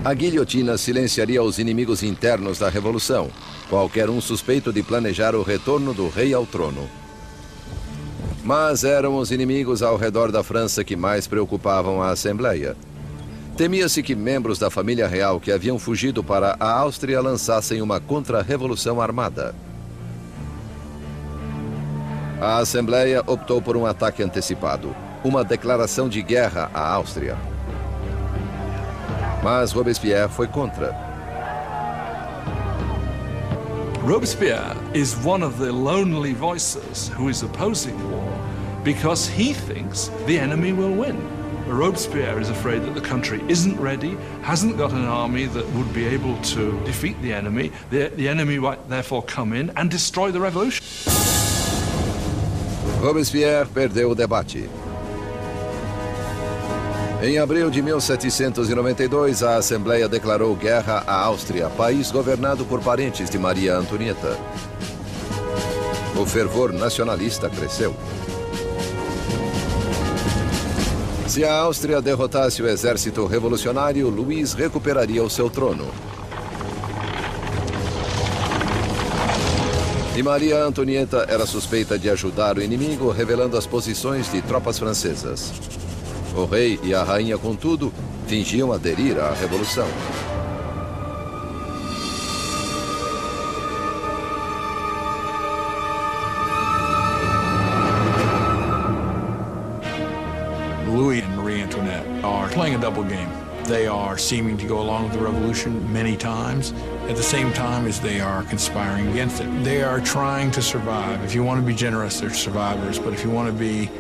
A guilhotina silenciaria os inimigos internos da Revolução, qualquer um suspeito de planejar o retorno do rei ao trono. Mas eram os inimigos ao redor da França que mais preocupavam a Assembleia. Temia-se que membros da família real que haviam fugido para a Áustria lançassem uma contra-revolução armada. A Assembleia optou por um ataque antecipado, uma declaração de guerra à Áustria. Mas Robespierre foi contra. Robespierre is one of the lonely voices who is opposing war because he thinks the enemy will win. Robespierre is afraid that the country isn't ready, hasn't got an army that would be able to defeat the enemy. The enemy might therefore come in and destroy the revolution. Robespierre perdeu o debate. Em abril de 1792, a Assembleia declarou guerra à Áustria, país governado por parentes de Maria Antonieta. O fervor nacionalista cresceu. Se a Áustria derrotasse o exército revolucionário, Luís recuperaria o seu trono. E Maria Antonieta era suspeita de ajudar o inimigo, revelando as posições de tropas francesas. O rei e a rainha, contudo, fingiam aderir à revolução. Louis and Marie Antoinette are playing a double game. They are seeming to go along with the revolution many times, at the same time as they are conspiring against it. They are trying to survive. If you want to be generous, they're survivors. But if you want to be,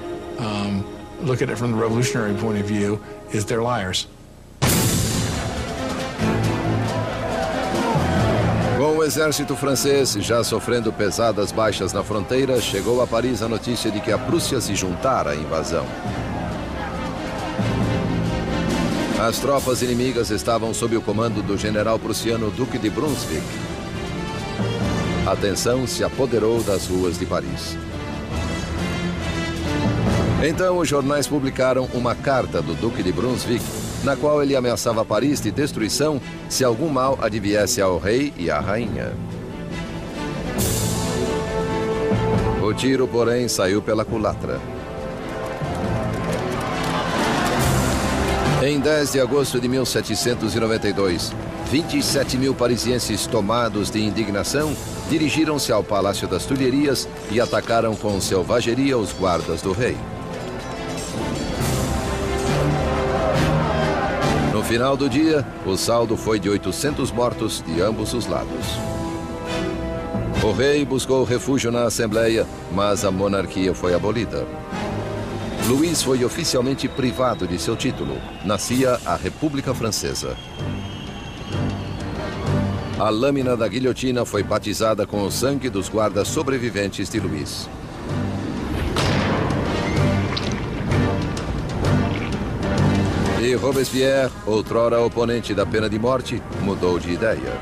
look at it from the revolutionary point of view, is they're liars. Com o exército francês já sofrendo pesadas baixas na fronteira, chegou a Paris a notícia de que a Prússia se juntara à invasão. As tropas inimigas estavam sob o comando do general prussiano Duque de Brunswick. A tensão se apoderou das ruas de Paris. Então, os jornais publicaram uma carta do Duque de Brunswick, na qual ele ameaçava Paris de destruição se algum mal adviesse ao rei e à rainha. O tiro, porém, saiu pela culatra. Em 10 de agosto de 1792, 27 mil parisienses tomados de indignação dirigiram-se ao Palácio das Tulherias e atacaram com selvageria os guardas do rei. No final do dia, o saldo foi de 800 mortos de ambos os lados. O rei buscou refúgio na Assembleia, mas a monarquia foi abolida. Luís foi oficialmente privado de seu título. Nascia a República Francesa. A lâmina da guilhotina foi batizada com o sangue dos guardas sobreviventes de Luís. E Robespierre, outrora oponente da pena de morte, mudou de ideia.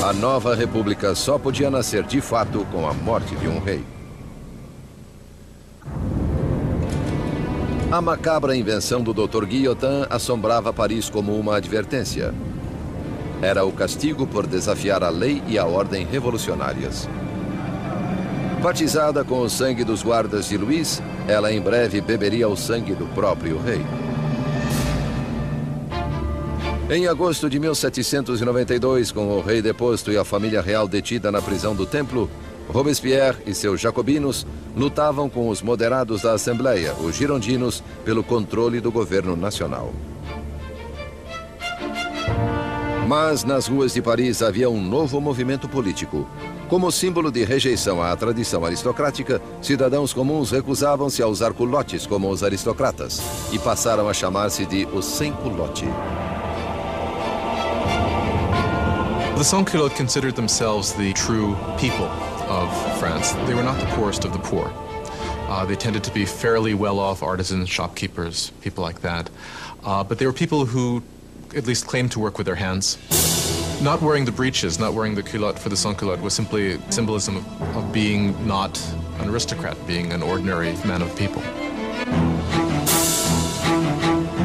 A nova república só podia nascer de fato com a morte de um rei. A macabra invenção do Dr. Guillotin assombrava Paris como uma advertência. Era o castigo por desafiar a lei e a ordem revolucionárias. Batizada com o sangue dos guardas de Luís, ela em breve beberia o sangue do próprio rei. Em agosto de 1792, com o rei deposto e a família real detida na prisão do Templo, Robespierre e seus jacobinos lutavam com os moderados da Assembleia, os girondinos, pelo controle do governo nacional. Mas nas ruas de Paris havia um novo movimento político. Como símbolo de rejeição à tradição aristocrática, cidadãos comuns recusavam-se a usar culotes como os aristocratas e passaram a chamar-se de os sem-culote. The sans-culottes considered themselves the true people of France. They were not the poorest of the poor. They tended to be fairly well-off artisans, shopkeepers, people like that. But they were people who at least claimed to work with their hands. Not wearing the breeches, not wearing the culotte for the sans-culotte was simply symbolism of being not an aristocrat, being an ordinary man of people.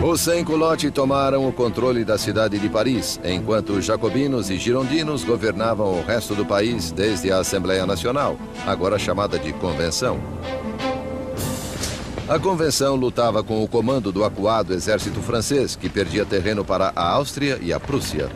Os sem-culotte tomaram o controle da cidade de Paris, enquanto os jacobinos e girondinos governavam o resto do país desde a Assembleia Nacional, agora chamada de Convenção. A Convenção lutava com o comando do acuado exército francês, que perdia terreno para a Áustria e a Prússia.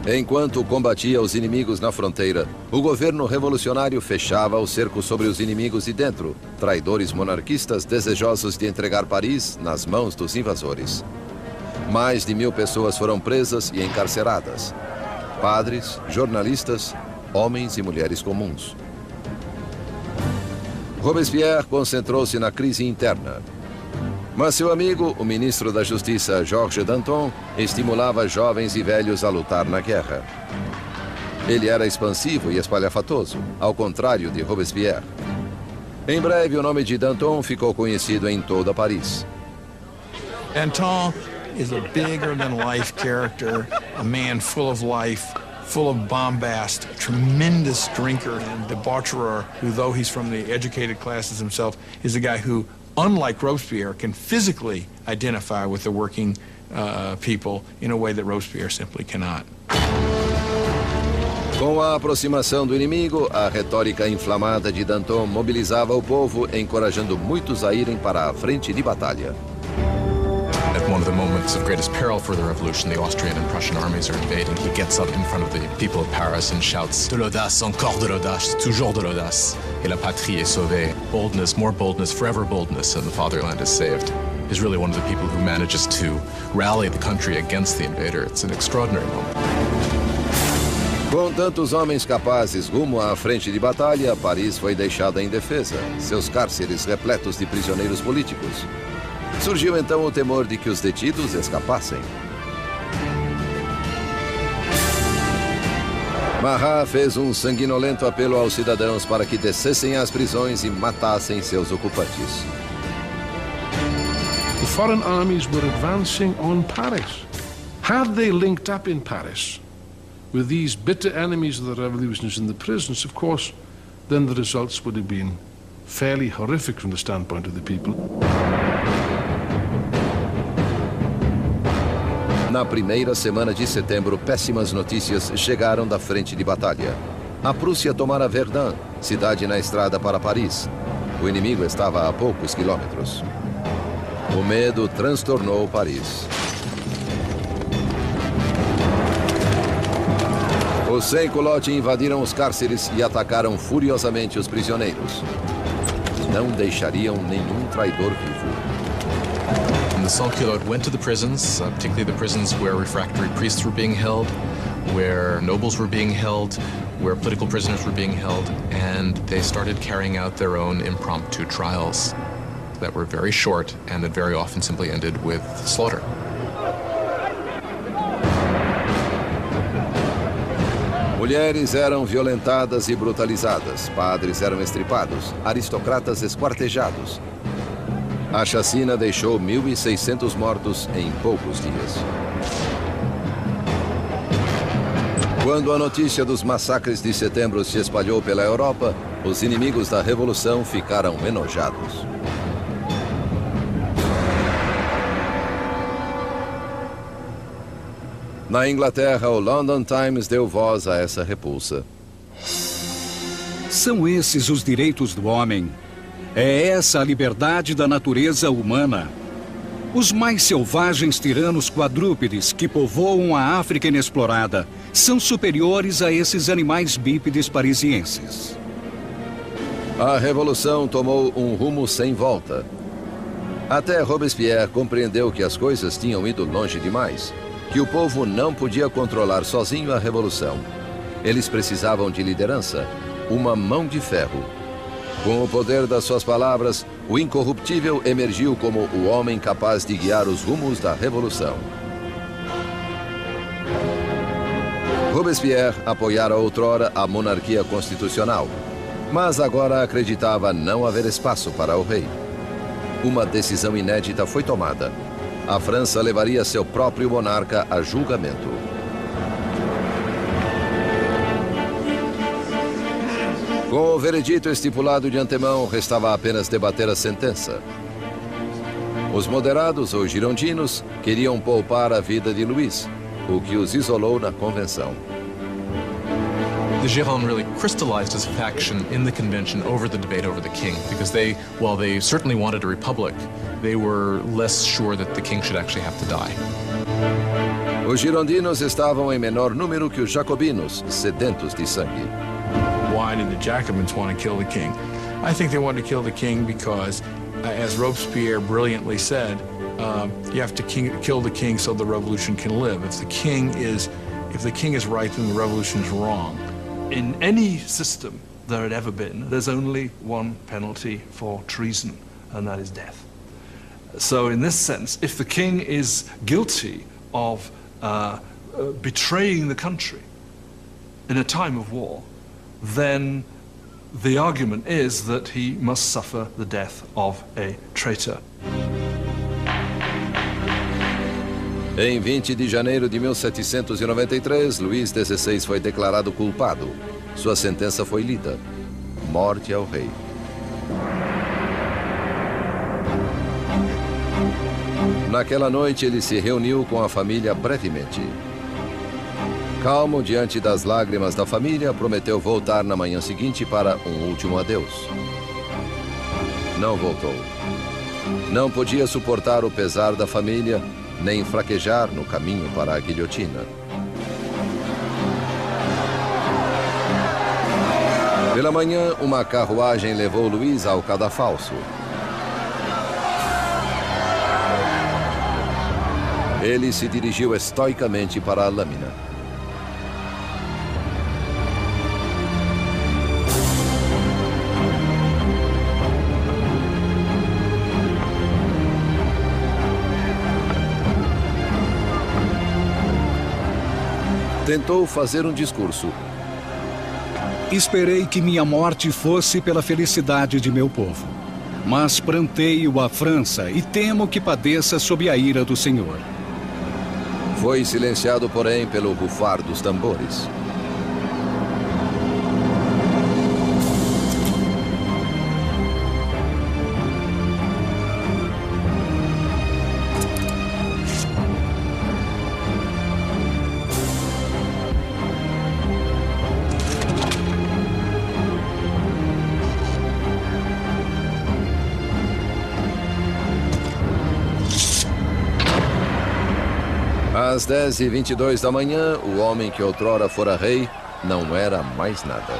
Enquanto combatia os inimigos na fronteira, o governo revolucionário fechava o cerco sobre os inimigos de dentro, traidores monarquistas desejosos de entregar Paris nas mãos dos invasores. Mais de 1000 pessoas foram presas e encarceradas. Padres, jornalistas, homens e mulheres comuns. Robespierre concentrou-se na crise interna. Mas seu amigo, o ministro da Justiça, Georges Danton, estimulava jovens e velhos a lutar na guerra. Ele era expansivo e espalhafatoso, ao contrário de Robespierre. Em breve, o nome de Danton ficou conhecido em toda Paris. Danton is a bigger-than-life character, a man full of life, full of bombast, a tremendous drinker and debaucherer who, though he's from the educated classes himself, is a guy who, unlike Robespierre, can physically identify with the working people in a way that Robespierre simply cannot. Com a aproximação do inimigo, a retórica inflamada de Danton mobilizava o povo, encorajando muitos a irem para a frente de batalha. At one of the moments of greatest peril for the revolution, the Austrian and Prussian armies are invading. He gets up in front of the people of Paris and shouts, "De l'audace, encore de l'audace, toujours de l'audace. Et la patrie est sauvée." Boldness, more boldness, forever boldness, and the fatherland is saved. He's really one of the people who manages to rally the country against the invader. It's an extraordinary moment. Com tantos homens capazes rumo à frente de batalha, Paris foi deixada indefesa, seus cárceres repletos de prisioneiros políticos. Surgiu então o temor de que os detidos escapassem. Marat fez um sanguinolento apelo aos cidadãos para que descessem às prisões e matassem seus ocupantes. The foreign armies were advancing on Paris. Had they linked up in Paris with these bitter enemies of the revolutionists in the prisons, of course, then the results would have been fairly horrific from the standpoint of the people. Na primeira semana de setembro, péssimas notícias chegaram da frente de batalha. A Prússia tomara Verdun, cidade na estrada para Paris. O inimigo estava a poucos quilômetros. O medo transtornou Paris. Os sem-culotte invadiram os cárceres e atacaram furiosamente os prisioneiros. Não deixariam nenhum traidor vivo. The sans-culottes went to the prisons, particularly the prisons where refractory priests were being held, where nobles were being held, where political prisoners were being held, and they started carrying out their own impromptu trials that were very short and that very often simply ended with slaughter. Mulheres eram violentadas e brutalizadas, padres eram estripados, aristocratas esquartejados. A chacina deixou 1.600 mortos em poucos dias. Quando a notícia dos massacres de setembro se espalhou pela Europa, os inimigos da Revolução ficaram enojados. Na Inglaterra, o London Times deu voz a essa repulsa. São esses os direitos do homem. É essa a liberdade da natureza humana. Os mais selvagens tiranos quadrúpedes que povoam a África inexplorada são superiores a esses animais bípedes parisienses. A revolução tomou um rumo sem volta. Até Robespierre compreendeu que as coisas tinham ido longe demais, que o povo não podia controlar sozinho a revolução. Eles precisavam de liderança, uma mão de ferro. Com o poder das suas palavras, o incorruptível emergiu como o homem capaz de guiar os rumos da revolução. Robespierre apoiara outrora a monarquia constitucional, mas agora acreditava não haver espaço para o rei. Uma decisão inédita foi tomada. A França levaria seu próprio monarca a julgamento. Com o veredito estipulado de antemão, restava apenas debater a sentença. Os moderados ou girondinos queriam poupar a vida de Luís, o que os isolou na convenção. The Gironde really crystallized as a faction in the convention over the debate over the king, because while they certainly wanted a republic, they were less sure that the king should actually have to die. Os girondinos estavam em menor número que os jacobinos, sedentos de sangue. Why did the Jacobins want to kill the king? I think they wanted to kill the king because, as Robespierre brilliantly said, you have to kill the king so the revolution can live. If the king is right, then the revolution is wrong. In any system there had ever been, there's only one penalty for treason, and that is death. So in this sense, if the king is guilty of betraying the country in a time of war, then the argument is that he must suffer the death of a traitor. Em 20 de janeiro de 1793, Luís XVI foi declarado culpado. Sua sentença foi lida: morte ao rei. Naquela noite, ele se reuniu com a família brevemente. Calmo diante das lágrimas da família, prometeu voltar na manhã seguinte para um último adeus. Não voltou. Não podia suportar o pesar da família, nem fraquejar no caminho para a guilhotina. Pela manhã, uma carruagem levou Luís ao cadafalso. Ele se dirigiu estoicamente para a lâmina. Tentou fazer um discurso. Esperei que minha morte fosse pela felicidade de meu povo. Mas pranteio a França e temo que padeça sob a ira do Senhor. Foi silenciado, porém, pelo rufar dos tambores. Às 10h22 da manhã, o homem que outrora fora rei não era mais nada.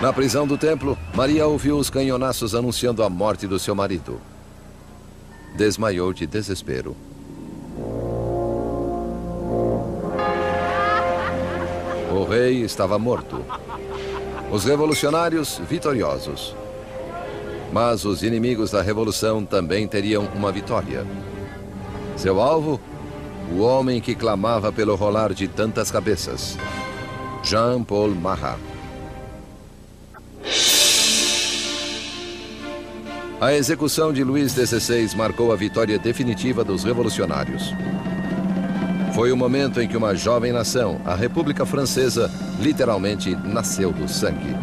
Na prisão do templo, Maria ouviu os canhonaços anunciando a morte do seu marido. Desmaiou de desespero. O rei estava morto. Os revolucionários vitoriosos. Mas os inimigos da revolução também teriam uma vitória. Seu alvo? O homem que clamava pelo rolar de tantas cabeças, Jean-Paul Marat. A execução de Luís XVI marcou a vitória definitiva dos revolucionários. Foi o momento em que uma jovem nação, a República Francesa, literalmente nasceu do sangue.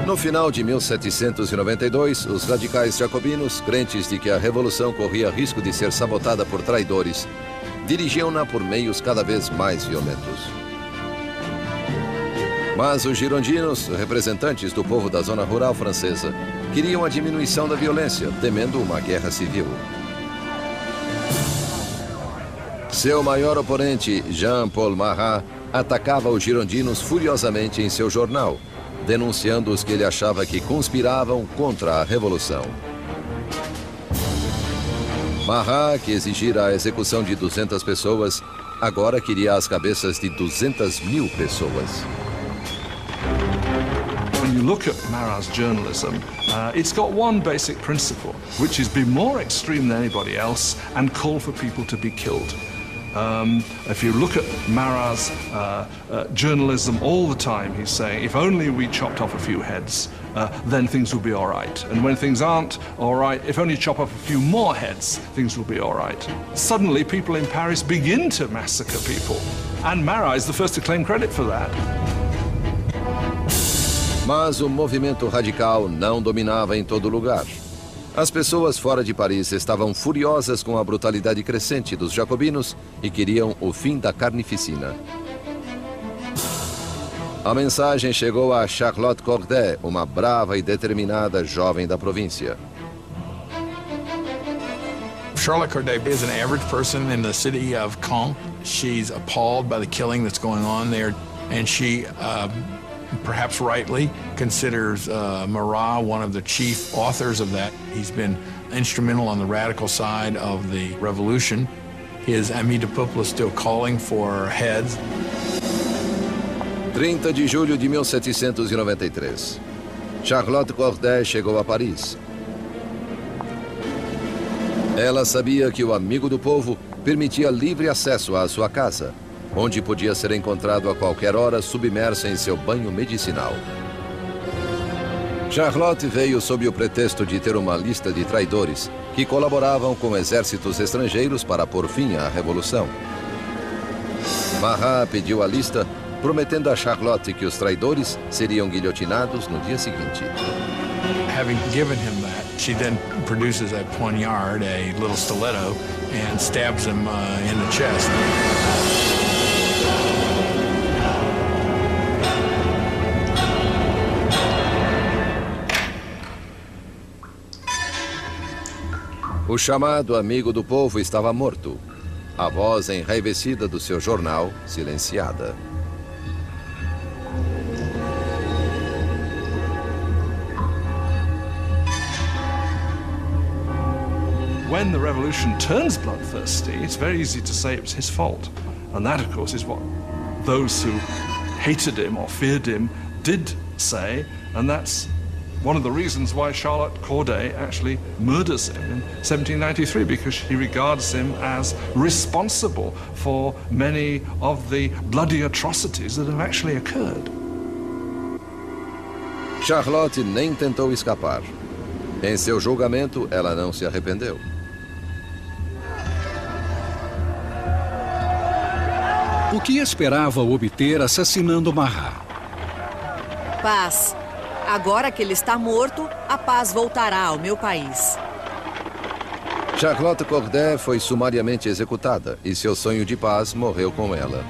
No final de 1792, os radicais jacobinos, crentes de que a revolução corria risco de ser sabotada por traidores, dirigiam-na por meios cada vez mais violentos. Mas os girondinos, representantes do povo da zona rural francesa, queriam a diminuição da violência, temendo uma guerra civil. Seu maior oponente, Jean-Paul Marat, atacava os girondinos furiosamente em seu jornal, denunciando os que ele achava que conspiravam contra a revolução. Marat, que exigira a execução de 200 pessoas, agora queria as cabeças de 200.000 pessoas. When you look at Marat's journalism, it's got one basic principle, which is be more extreme than anybody else and call for people to be killed. If you look at Marat's journalism all the time, he's saying, if only we chopped off a few heads, then things will be all right. And when things aren't all right, if only chop off a few more heads, things will be all right. Suddenly, people in Paris begin to massacre people. And Marat is the first to claim credit for that. Mas o movimento radical não dominava em todo lugar. As pessoas fora de Paris estavam furiosas com a brutalidade crescente dos jacobinos e queriam o fim da carnificina. A mensagem chegou a Charlotte Corday, uma brava e determinada jovem da província. Charlotte Corday is an average person in the city of Caen. She's appalled by the killing that's going on there, and she, perhaps rightly, considers Marat one of the chief authors of that. He's been instrumental on the radical side of the revolution. His Amis du Peuple is still calling for heads. 30 de julho de 1793. Charlotte Corday chegou a Paris. Ela sabia que o amigo do povo permitia livre acesso à sua casa, onde podia ser encontrado a qualquer hora submersa em seu banho medicinal. Charlotte veio sob o pretexto de ter uma lista de traidores que colaboravam com exércitos estrangeiros para pôr fim à revolução. Marat pediu a lista, prometendo a Charlotte que os traidores seriam guilhotinados no dia seguinte. Having given him that, she then produces a poignard, a little stiletto, and stabs him in the chest. O chamado amigo do povo estava morto. A voz enraivecida do seu jornal, silenciada. When the revolution turns bloodthirsty, it's very easy to say it was his fault. And that, of course, is what those who hated him or feared him did say, and that's one of the reasons why Charlotte Corday actually murders him in 1793, because she regards him as responsible for many of the bloody atrocities that have actually occurred. Charlotte nem tentou escapar. Em seu julgamento, ela não se arrependeu. O que esperava obter assassinando Marat? Paz. Agora que ele está morto, a paz voltará ao meu país. Charlotte Corday foi sumariamente executada e seu sonho de paz morreu com ela.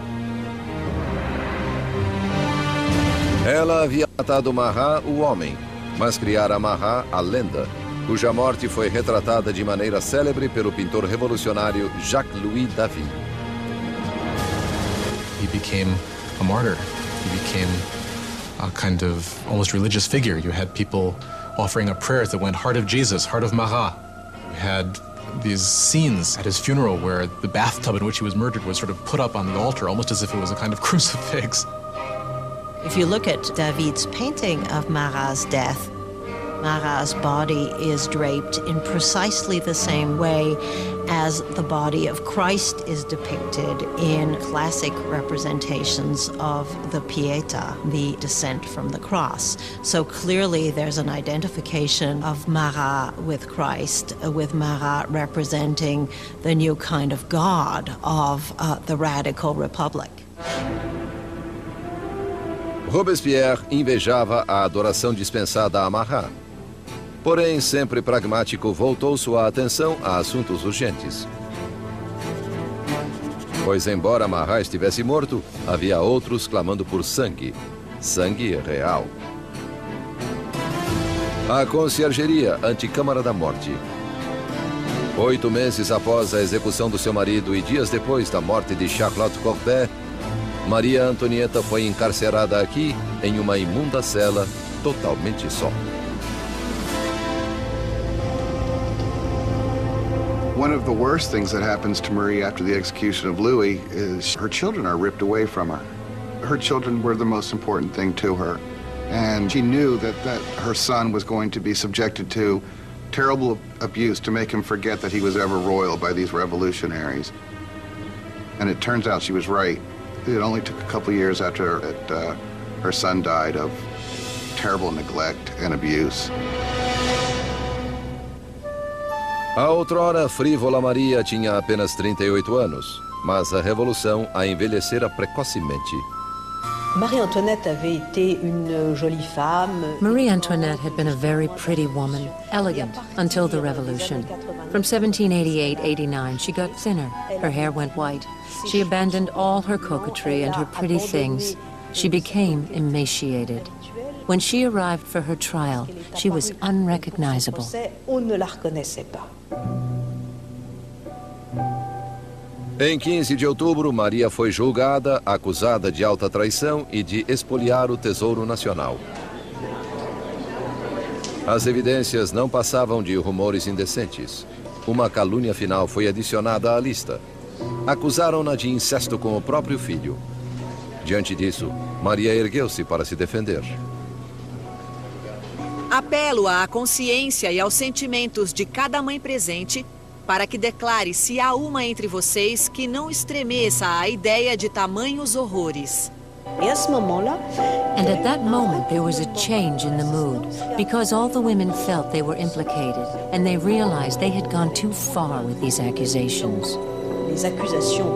Ela havia matado Marat, o homem, mas criara Marat, a lenda, cuja morte foi retratada de maneira célebre pelo pintor revolucionário Jacques-Louis David. He became a martyr. He became a kind of almost religious figure. You had people offering up prayers that went, "Heart of Jesus, Heart of Marat." You had these scenes at his funeral where the bathtub in which he was murdered was sort of put up on the altar, almost as if it was a kind of crucifix. If you look at David's painting of Marat's death, Marat's body is draped in precisely the same way as the body of Christ is depicted in classic representations of the Pietà, the descent from the cross. So clearly there's an identification of Marat with Christ, with Marat representing the new kind of God of the radical republic. Robespierre invejava a adoração dispensada a Marat. Porém, sempre pragmático, voltou sua atenção a assuntos urgentes. Pois, embora Marat estivesse morto, havia outros clamando por sangue. sangue real. A conciergeria, Anticâmara da Morte. 8 meses após a execução do seu marido e dias depois da morte de Charlotte Corday, Maria Antonieta foi encarcerada aqui em uma imunda cela, totalmente só. One of the worst things that happens to Marie after the execution of Louis is her children are ripped away from her. Her children were the most important thing to her. And she knew that her son was going to be subjected to terrible abuse to make him forget that he was ever royal by these revolutionaries. And it turns out she was right. It only took a couple of years after her son died of terrible neglect and abuse. A outrora frívola Maria tinha apenas 38 anos, mas a revolução a envelhecera precocemente. Marie Antoinette avait été une jolie femme. Marie Antoinette had been a very pretty woman, elegant until the revolution. From 1788-89, she got thinner. Her hair went white. She abandoned all her coquetry and her pretty things. She became emaciated. When she arrived for her trial, she was unrecognizable. On ne la reconnaissait pas. Em 15 de outubro, Maria foi julgada, acusada de alta traição e de espoliar o Tesouro Nacional. As evidências não passavam de rumores indecentes. Uma calúnia final foi adicionada à lista. Acusaram-na de incesto com o próprio filho. Diante disso, Maria ergueu-se para se defender. Apelo à consciência e aos sentimentos de cada mãe presente para que declare se há uma entre vocês que não estremeça à ideia de tamanhos horrores. And at that moment there was a change in the mood, because all the women felt they were implicated, and they realized they had gone too far with these accusations. Les accusations.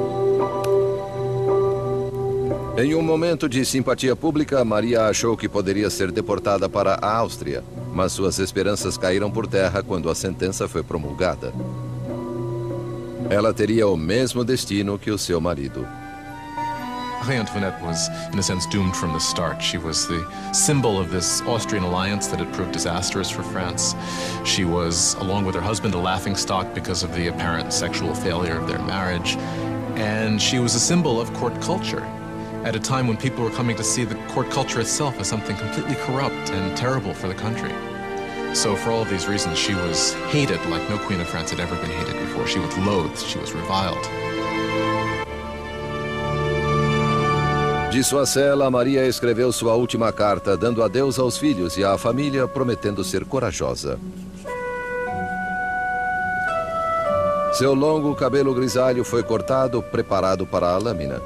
Em um momento de simpatia pública, Maria achou que poderia ser deportada para a Áustria, mas suas esperanças caíram por terra quando a sentença foi promulgada. Ela teria o mesmo destino que o seu marido. Marie Antoinette was, in a sense, doomed from the start. She was the symbol of this Austrian alliance that had proved disastrous for France. She was, along with her husband, a laughingstock because of the apparent sexual failure of their marriage. And she was a symbol of court culture at a time when people were coming to see the court culture itself as something completely corrupt and terrible for the country. So for all of these reasons, she was hated like no queen of France had ever been hated before. She was loathed, she was reviled. De sua cela, Maria escreveu sua última carta, dando adeus aos filhos e à família, prometendo ser corajosa. Seu longo cabelo grisalho foi cortado, preparado para a lâmina.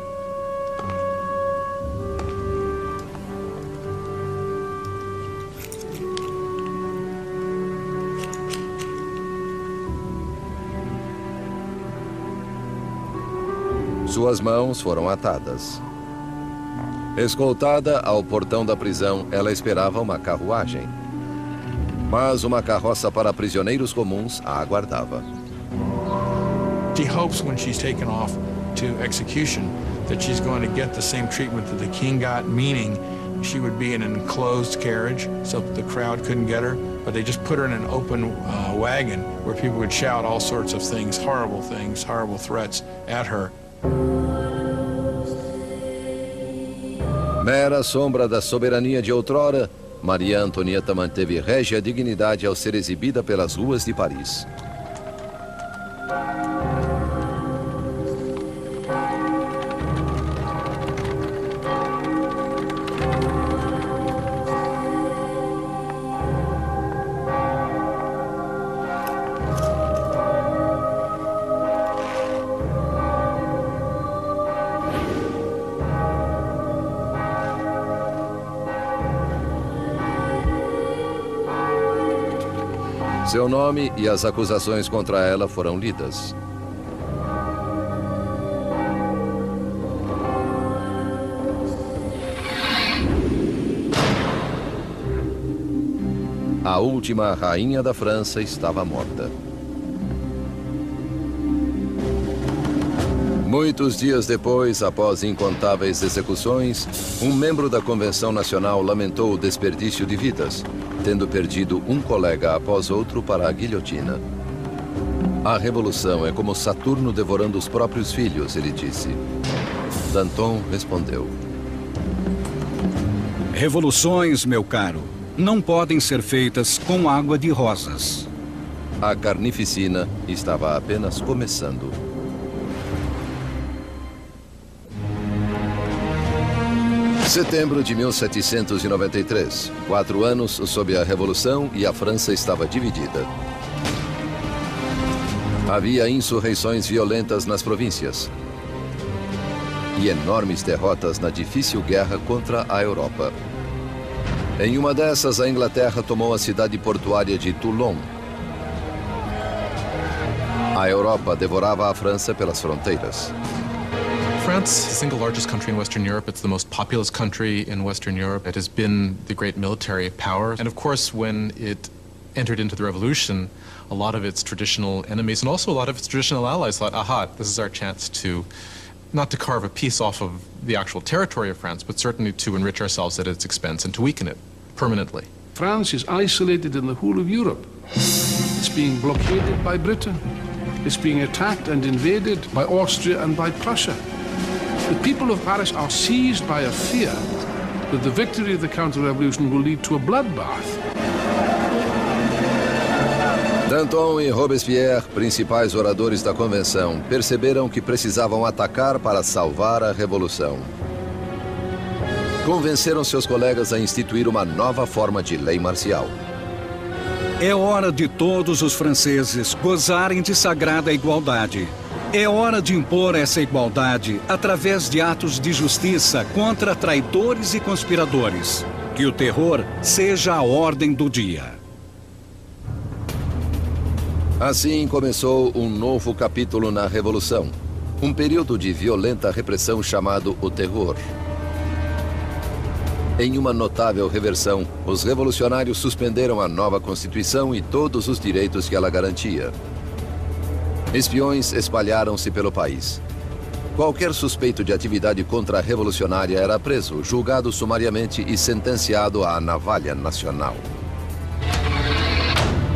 Suas mãos foram atadas. Escoltada ao portão da prisão, ela esperava uma carruagem. Mas uma carroça para prisioneiros comuns a aguardava. She hopes when she's taken off to execution that she's going to get the same treatment that the king got, meaning she would be in an enclosed carriage so that the crowd couldn't get her, but they just put her in an open wagon where people would shout all sorts of things, horrible threats at her. Mera sombra da soberania de outrora, Maria Antonieta manteve régia dignidade ao ser exibida pelas ruas de Paris. Seu nome e as acusações contra ela foram lidas. A última rainha da França estava morta. Muitos dias depois, após incontáveis execuções, um membro da Convenção Nacional lamentou o desperdício de vidas, tendo perdido um colega após outro para a guilhotina. A revolução é como Saturno devorando os próprios filhos, ele disse. Danton respondeu: Revoluções, meu caro, não podem ser feitas com água de rosas. A carnificina estava apenas começando. Setembro de 1793. 4 anos sob a Revolução e a França estava dividida. Havia insurreições violentas nas províncias e enormes derrotas na difícil guerra contra a Europa. Em uma dessas, a Inglaterra tomou a cidade portuária de Toulon. A Europa devorava a França pelas fronteiras. France is the single largest country in Western Europe. It's the most populous country in Western Europe. It has been the great military power. And of course, when it entered into the revolution, a lot of its traditional enemies and also a lot of its traditional allies thought, aha, this is our chance to, not to carve a piece off of the actual territory of France, but certainly to enrich ourselves at its expense and to weaken it permanently. France is isolated in the whole of Europe. It's being blockaded by Britain. It's being attacked and invaded by Austria and by Prussia. The people of Paris are seized by a fear that the victory of the counter-revolution will lead to a bloodbath. Danton e Robespierre, principais oradores da convenção, perceberam que precisavam atacar para salvar a revolução. Convenceram seus colegas a instituir uma nova forma de lei marcial. É hora de todos os franceses gozarem de sagrada igualdade. É hora de impor essa igualdade através de atos de justiça contra traidores e conspiradores. Que o terror seja a ordem do dia. Assim começou um novo capítulo na Revolução. Um período de violenta repressão chamado o Terror. Em uma notável reversão, os revolucionários suspenderam a nova Constituição e todos os direitos que ela garantia. Espiões espalharam-se pelo país. Qualquer suspeito de atividade contra-revolucionária era preso, julgado sumariamente e sentenciado à navalha nacional.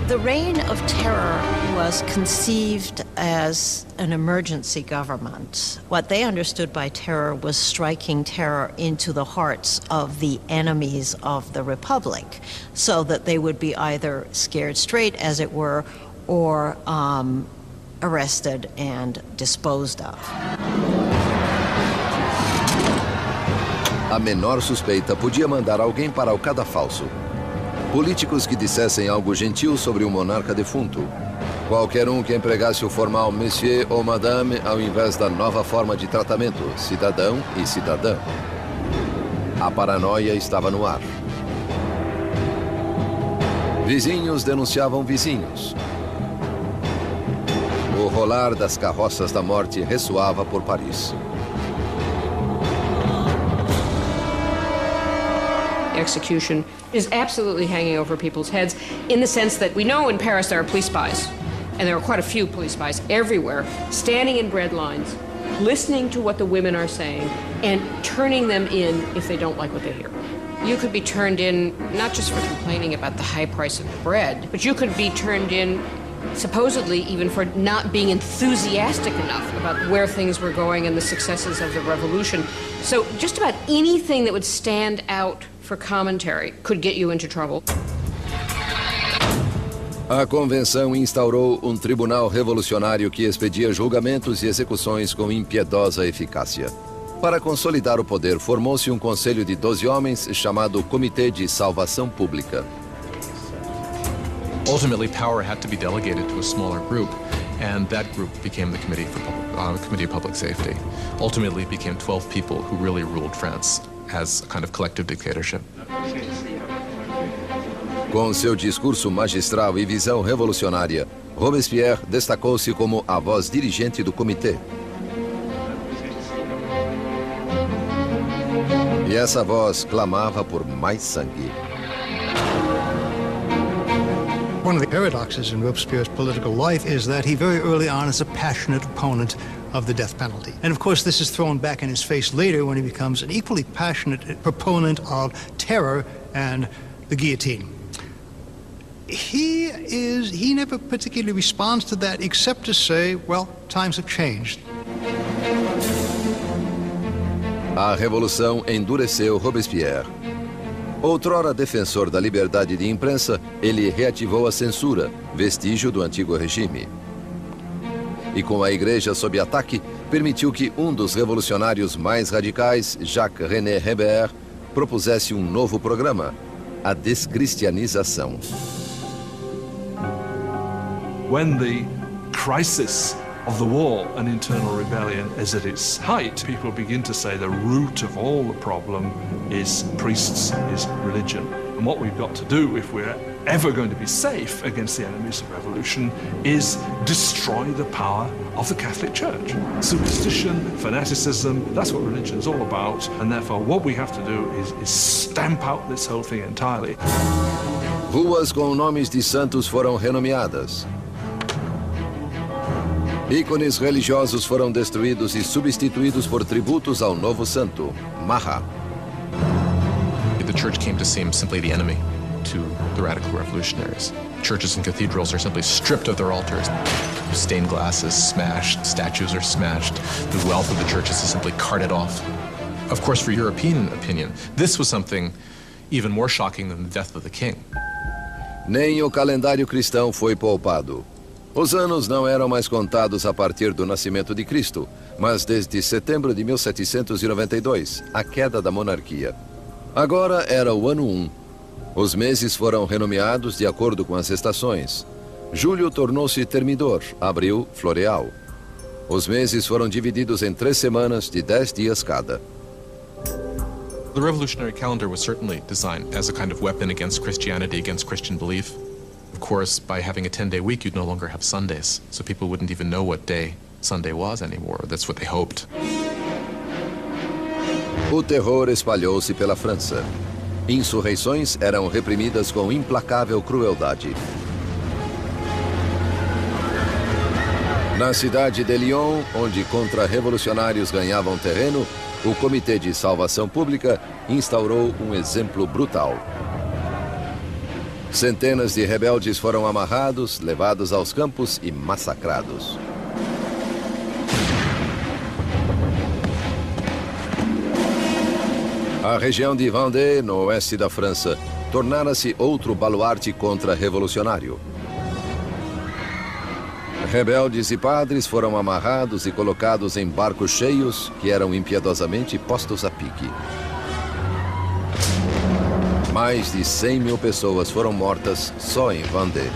The Reign of Terror was conceived as an emergency government. What they understood by terror was striking terror into the hearts of the enemies of the Republic, so that they would be either scared straight, as it were, or arrested and disposed of. A menor suspeita podia mandar alguém para o cadafalso. Políticos que dissessem algo gentil sobre um monarca defunto. Qualquer um que empregasse o formal monsieur ou madame ao invés da nova forma de tratamento, cidadão e cidadã. A paranoia estava no ar. Vizinhos denunciavam vizinhos. O rolar das carroças da morte ressoava por Paris. Execution is absolutely hanging over people's heads in the sense that we know in Paris there are police spies, and there are quite a few police spies everywhere, standing in bread lines, listening to what the women are saying, and turning them in if they don't like what they hear. You could be turned in not just for complaining about the high price of bread, but you could be turned in supposedly even for not being enthusiastic enough about where things were going and the successes of the revolution. So just about anything that would stand out for commentary could get you into trouble. A convenção instaurou um tribunal revolucionário que expedia julgamentos e execuções com impiedosa eficácia. Para consolidar o poder, formou-se um conselho de 12 homens chamado Comitê de Salvação Pública. Ultimately, power had to be delegated to a smaller group, and that group became the Committee of Public Safety. Ultimately, it became 12 people who really ruled France as a kind of collective dictatorship. Com seu discurso magistral e visão revolucionária, Robespierre destacou-se como a voz dirigente do comitê. E essa voz clamava por mais sangue. One of the paradoxes in Robespierre's political life is that he very early on is a passionate opponent of the death penalty. And of course, this is thrown back in his face later when he becomes an equally passionate proponent of terror and the guillotine. He never particularly responds to that except to say, well, times have changed. A Revolução endureceu Robespierre. Outrora defensor da liberdade de imprensa, ele reativou a censura, vestígio do antigo regime. E com a igreja sob ataque, permitiu que um dos revolucionários mais radicais, Jacques-René Hébert, propusesse um novo programa, a descristianização. When the crisis of the war and internal rebellion is at its height, people begin to say the root of all the problem is priests, is religion. And what we've got to do, if we're ever going to be safe against the enemies of revolution, is destroy the power of the Catholic Church. Superstition, fanaticism, that's what religion is all about. And therefore what we have to do is stamp out this whole thing entirely. Ruas com nomes de santos foram renomeadas. Ícones religiosos foram destruídos e substituídos por tributos ao novo santo, Mahat. The church came to seem simply the enemy to the radical revolutionaries. Churches and cathedrals are simply stripped of their altars. Stained glass is smashed, statues are smashed. The wealth of the churches is simply carted off. Of course, for European opinion, this was something even more shocking than the death of the king. Nem o calendário cristão foi poupado. Os anos não eram mais contados a partir do nascimento de Cristo, mas desde setembro de 1792, a queda da monarquia. Agora era o ano 1. Os meses foram renomeados de acordo com as estações. Julho tornou-se termidor, abril, floreal. Os meses foram divididos em 3 semanas de 10 dias cada. The revolutionary calendar was certainly designed as a kind of weapon against Christianity, against Christian belief. Of course, by having a 10-day week, you'd no longer have Sundays, so people wouldn't even know what day Sunday was anymore. That's what they hoped. O terror espalhou-se pela França. Insurreições eram reprimidas com implacável crueldade. Na cidade de Lyon, onde contra-revolucionários ganhavam terreno, o Comitê de Salvação Pública instaurou um exemplo brutal. Centenas de rebeldes foram amarrados, levados aos campos e massacrados. A região de Vendée, no oeste da França, tornara-se outro baluarte contra-revolucionário. Rebeldes e padres foram amarrados e colocados em barcos cheios que eram impiedosamente postos a pique. Mais de 100 mil pessoas foram mortas só em Vendée.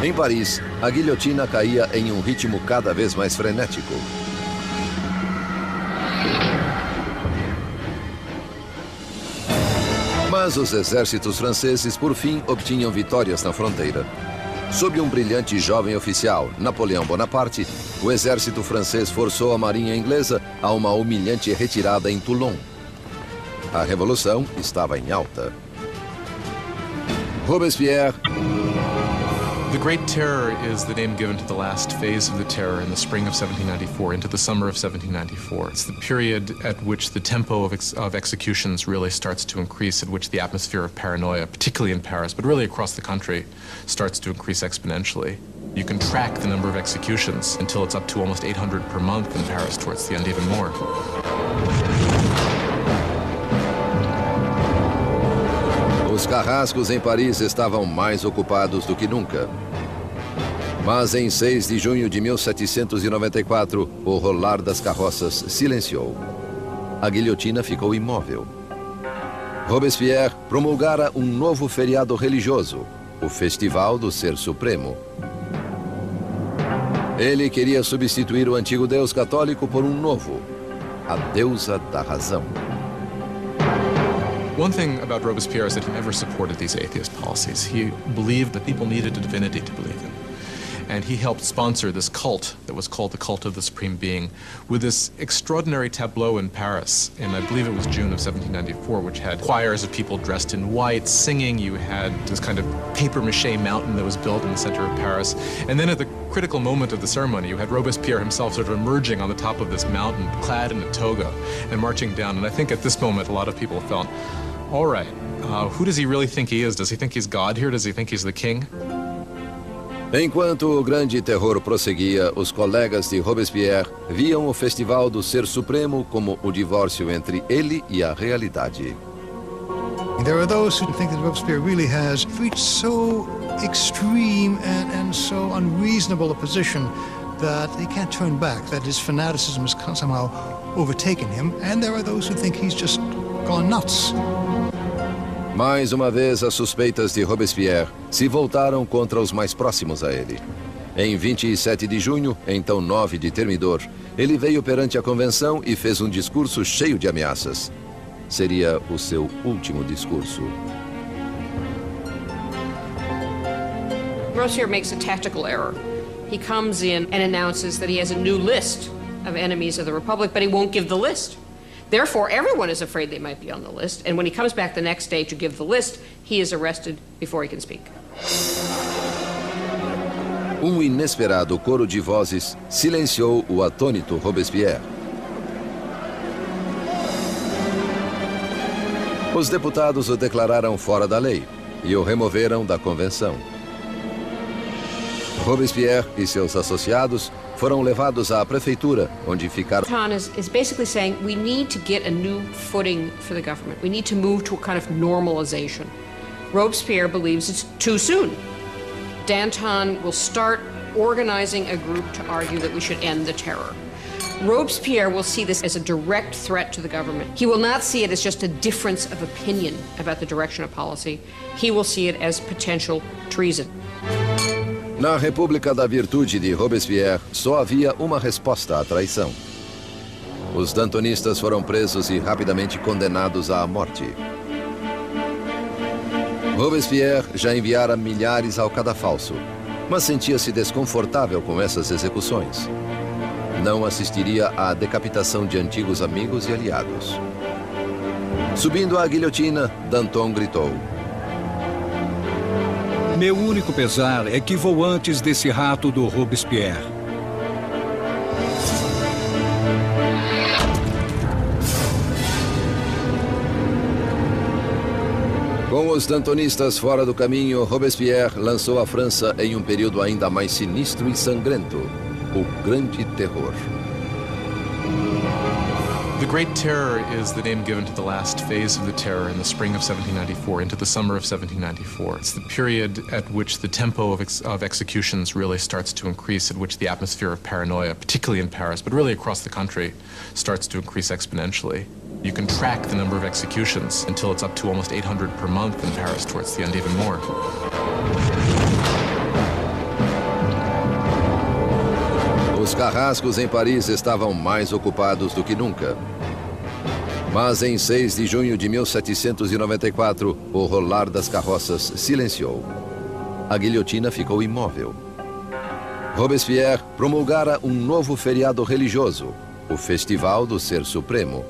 Em Paris, a guilhotina caía em um ritmo cada vez mais frenético. Mas os exércitos franceses, por fim, obtinham vitórias na fronteira. Sob um brilhante jovem oficial, Napoleão Bonaparte, o exército francês forçou a marinha inglesa a uma humilhante retirada em Toulon. A revolução estava em alta. Robespierre. The Great Terror is the name given to the last phase of the terror in the spring of 1794 into the summer of 1794. It's the period at which the tempo of executions really starts to increase, at which the atmosphere of paranoia, particularly in Paris, but really across the country, starts to increase exponentially. You can track the number of executions until it's up to almost 800 per month in Paris, towards the end even more. Os carrascos em Paris estavam mais ocupados do que nunca. Mas em 6 de junho de 1794, o rolar das carroças silenciou. A guilhotina ficou imóvel. Robespierre promulgara um novo feriado religioso, o Festival do Ser Supremo. Ele queria substituir o antigo Deus católico por um novo, a deusa da razão. One thing about Robespierre is that he never supported these atheist policies. He believed that people needed a divinity to believe in. And he helped sponsor this cult that was called the Cult of the Supreme Being with this extraordinary tableau in Paris in, I believe it was June of 1794, which had choirs of people dressed in white singing. You had this kind of papier-mâché mountain that was built in the center of Paris. And then at the critical moment of the ceremony, you had Robespierre himself sort of emerging on the top of this mountain, clad in a toga, and marching down. And I think at this moment, a lot of people felt, all right, who does he really think he is? Does he think he's God here? Does he think he's the king? Enquanto o grande terror prosseguia, os colegas de Robespierre viam o Festival do Ser Supremo como o divórcio entre ele e a realidade. There are those who think that Robespierre really has reached so extreme and so unreasonable a position that he can't turn back, that his fanaticism has somehow overtaken him, and there are those who think he's just gone nuts. Mais uma vez, as suspeitas de Robespierre se voltaram contra os mais próximos a ele. Em 27 de junho, então 9 de Termidor, ele veio perante a convenção e fez um discurso cheio de ameaças. Seria o seu último discurso. Robespierre makes a tactical error. He comes in and announces that he has a new list of enemies of the Republic, but he won't give the list. Therefore, everyone is afraid they might be on the list, and when he comes back the next day to give the list, he is arrested before he can speak. Inesperado coro de vozes silenciou o atônito Robespierre. Os deputados o declararam fora da lei e o removeram da convenção. Robespierre e seus associados foram levados à prefeitura, onde ficaram. Danton is basically saying we need to get a new footing for the government. We need to move to a kind of normalization. Robespierre believes it's too soon. Danton will start organizing a group to argue that we should end the terror. Robespierre will see this as a direct threat to the government. He will not see it as just a difference of opinion about the direction of policy. He will see it as potential treason. Na República da Virtude de Robespierre, só havia uma resposta à traição. Os dantonistas foram presos e rapidamente condenados à morte. Robespierre já enviara milhares ao cadafalso, mas sentia-se desconfortável com essas execuções. Não assistiria à decapitação de antigos amigos e aliados. Subindo à guilhotina, Danton gritou: Meu único pesar é que vou antes desse rato do Robespierre. Com os dantonistas fora do caminho, Robespierre lançou a França em um período ainda mais sinistro e sangrento, o Grande Terror. The Great Terror is the name given to the last phase of the terror in the spring of 1794 into the summer of 1794. It's the period at which the tempo of executions really starts to increase, at which the atmosphere of paranoia, particularly in Paris, but really across the country, starts to increase exponentially. You can track the number of executions until it's up to almost 800 per month in Paris, towards the end even more. Os carrascos em Paris estavam mais ocupados do que nunca. Mas em 6 de junho de 1794, o rolar das carroças silenciou. A guilhotina ficou imóvel. Robespierre promulgara um novo feriado religioso, o Festival do Ser Supremo.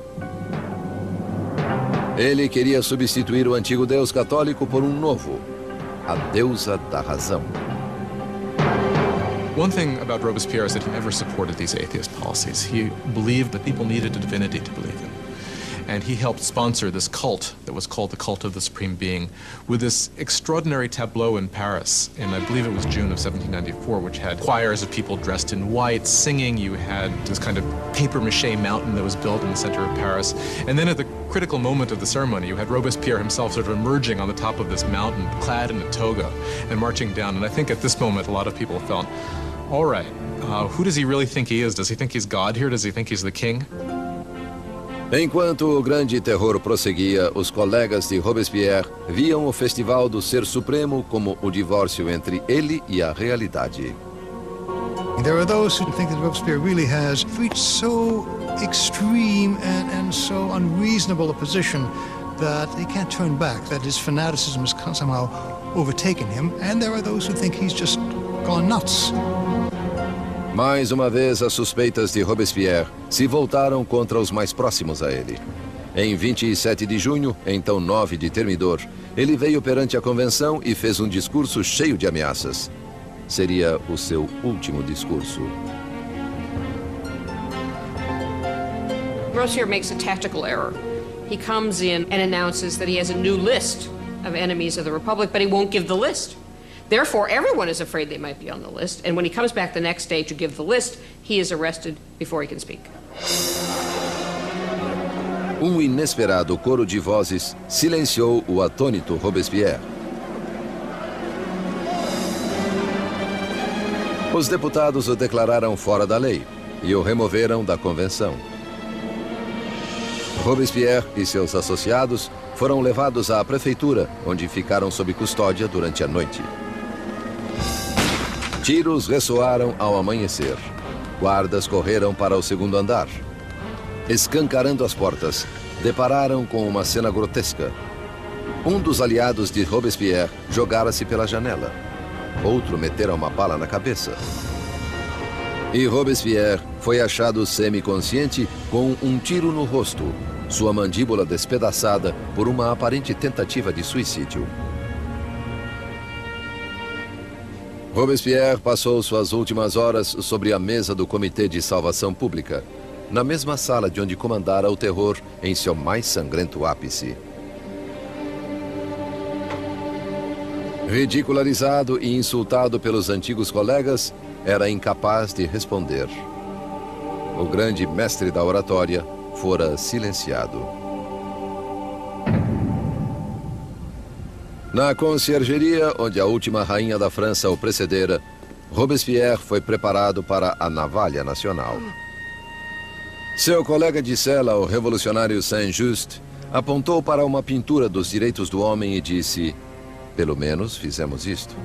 Ele queria substituir o antigo Deus católico por um novo, a deusa da razão. One thing about Robespierre is that he never supported these atheist policies. He believed that people needed a divinity to believe in. And he helped sponsor this cult that was called the Cult of the Supreme Being with this extraordinary tableau in Paris in, I believe it was June of 1794, which had choirs of people dressed in white singing. You had this kind of papier-mâché mountain that was built in the center of Paris. And then at the critical moment of the ceremony, you had Robespierre himself sort of emerging on the top of this mountain, clad in a toga, and marching down. And I think at this moment, a lot of people felt, all right, who does he really think he is? Does he think he's God here? Does he think he's the king? Enquanto o Grande Terror prosseguia, os colegas de Robespierre viam o Festival do Ser Supremo como o divórcio entre ele e a realidade. There are those who think that Robespierre really has reached so extreme and so unreasonable a position that he can't turn back, that his fanaticism has somehow overtaken him, and there are those who think he's just gone nuts. Mais uma vez, as suspeitas de Robespierre se voltaram contra os mais próximos a ele. Em 27 de junho, então 9 de Termidor, ele veio perante a convenção e fez um discurso cheio de ameaças. seria o seu último discurso. Robespierre makes a tactical error. He comes in and announces that he has a new list of enemies of the Republic, but he won't give the list. Therefore, everyone is afraid they might be on the list, and when he comes back the next day to give the list, he is arrested before he can speak. Inesperado coro de vozes silenciou o atônito Robespierre. Os deputados o declararam fora da lei e o removeram da convenção. Robespierre e seus associados foram levados à prefeitura, onde ficaram sob custódia durante a noite. Tiros ressoaram ao amanhecer. Guardas correram para o segundo andar. Escancarando as portas, depararam com uma cena grotesca. Um dos aliados de Robespierre jogara-se pela janela. Outro metera uma bala na cabeça. E Robespierre foi achado semiconsciente com um tiro no rosto, sua mandíbula despedaçada por uma aparente tentativa de suicídio. Robespierre passou suas últimas horas sobre a mesa do Comitê de Salvação Pública, na mesma sala de onde comandara o terror em seu mais sangrento ápice. Ridicularizado e insultado pelos antigos colegas, era incapaz de responder. O grande mestre da oratória fora silenciado. Na conciergeria, onde a última rainha da França o precedera, Robespierre foi preparado para a navalha nacional. Seu colega de cela, o revolucionário Saint-Just, apontou para uma pintura dos direitos do homem e disse: "Pelo menos fizemos isto."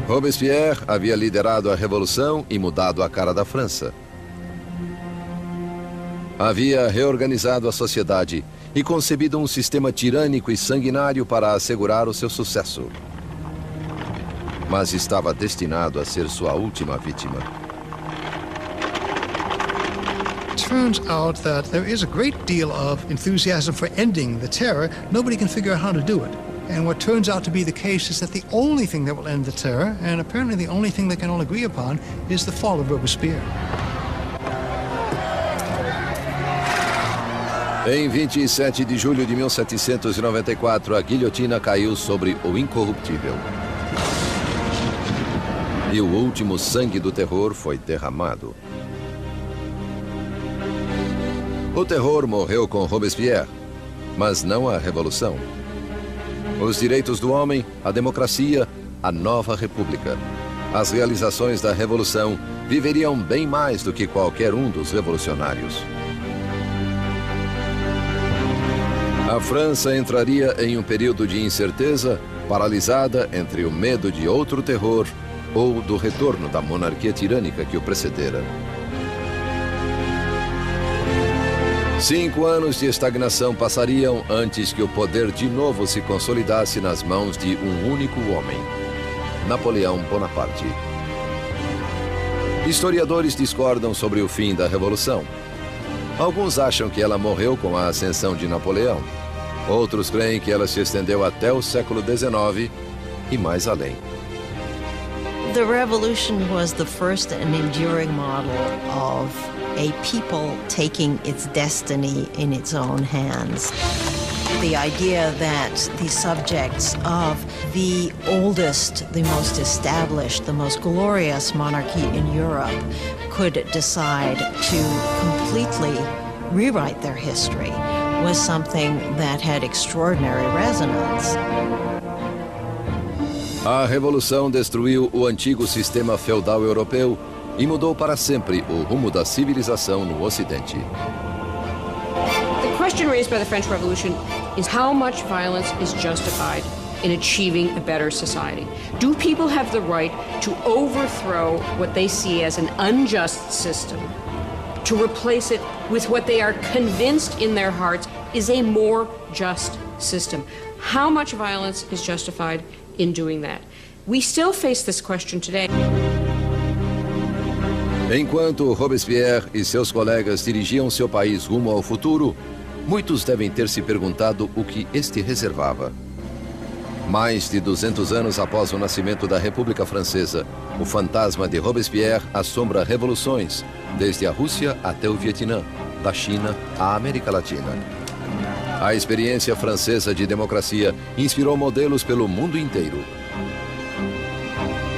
Robespierre havia liderado a revolução e mudado a cara da França. Havia reorganizado a sociedade e concebido um sistema tirânico e sanguinário para assegurar o seu sucesso. Mas estava destinado a ser sua última vítima. Turns out that there is a great deal of enthusiasm for ending the terror. Nobody can figure out how to do it. And what turns out to be the case is that the only thing that will end the terror, and apparently the only thing they can all agree upon, is the fall of Robespierre. Em 27 de julho de 1794, a guilhotina caiu sobre o incorruptível. E o último sangue do terror foi derramado. O terror morreu com Robespierre, mas não a revolução. Os direitos do homem, a democracia, a nova república. As realizações da revolução viveriam bem mais do que qualquer um dos revolucionários. A França entraria em um período de incerteza, paralisada entre o medo de outro terror ou do retorno da monarquia tirânica que o precedera. 5 anos de estagnação passariam antes que o poder de novo se consolidasse nas mãos de um único homem, Napoleão Bonaparte. Historiadores discordam sobre o fim da Revolução. Alguns acham que ela morreu com a ascensão de Napoleão. Outros creem que ela se estendeu até o século XIX e mais além. The revolution was the first and enduring model of a people taking its destiny in its own hands. The idea that the subjects of the oldest, the most established, the most glorious monarchy in Europe could decide to completely rewrite their history was something that had extraordinary resonance. A Revolução destruiu o antigo sistema feudal europeu e mudou para sempre o rumo da civilização no Ocidente. The question raised by the French Revolution is how much violence is justified in achieving a better society. Do people have the right to overthrow what they see as an unjust system, to replace it with what they are convinced in their hearts is a more just system? How much violence is justified in doing that? We still face this question today. Enquanto Robespierre e seus colegas dirigiam seu país rumo ao futuro, muitos devem ter se perguntado o que este reservava. Mais de 200 anos após o nascimento da República Francesa, o fantasma de Robespierre assombra revoluções, desde a Rússia até o Vietnã, da China à América Latina. A experiência francesa de democracia inspirou modelos pelo mundo inteiro.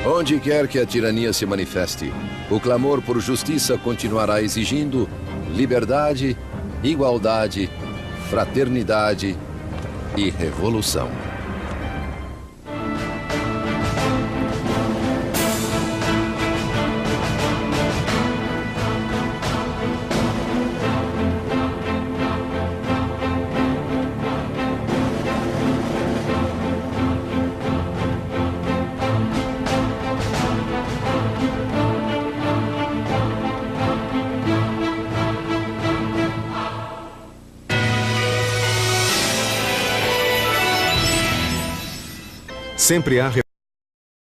Onde quer que a tirania se manifeste, o clamor por justiça continuará exigindo liberdade, igualdade, fraternidade e revolução. Sempre há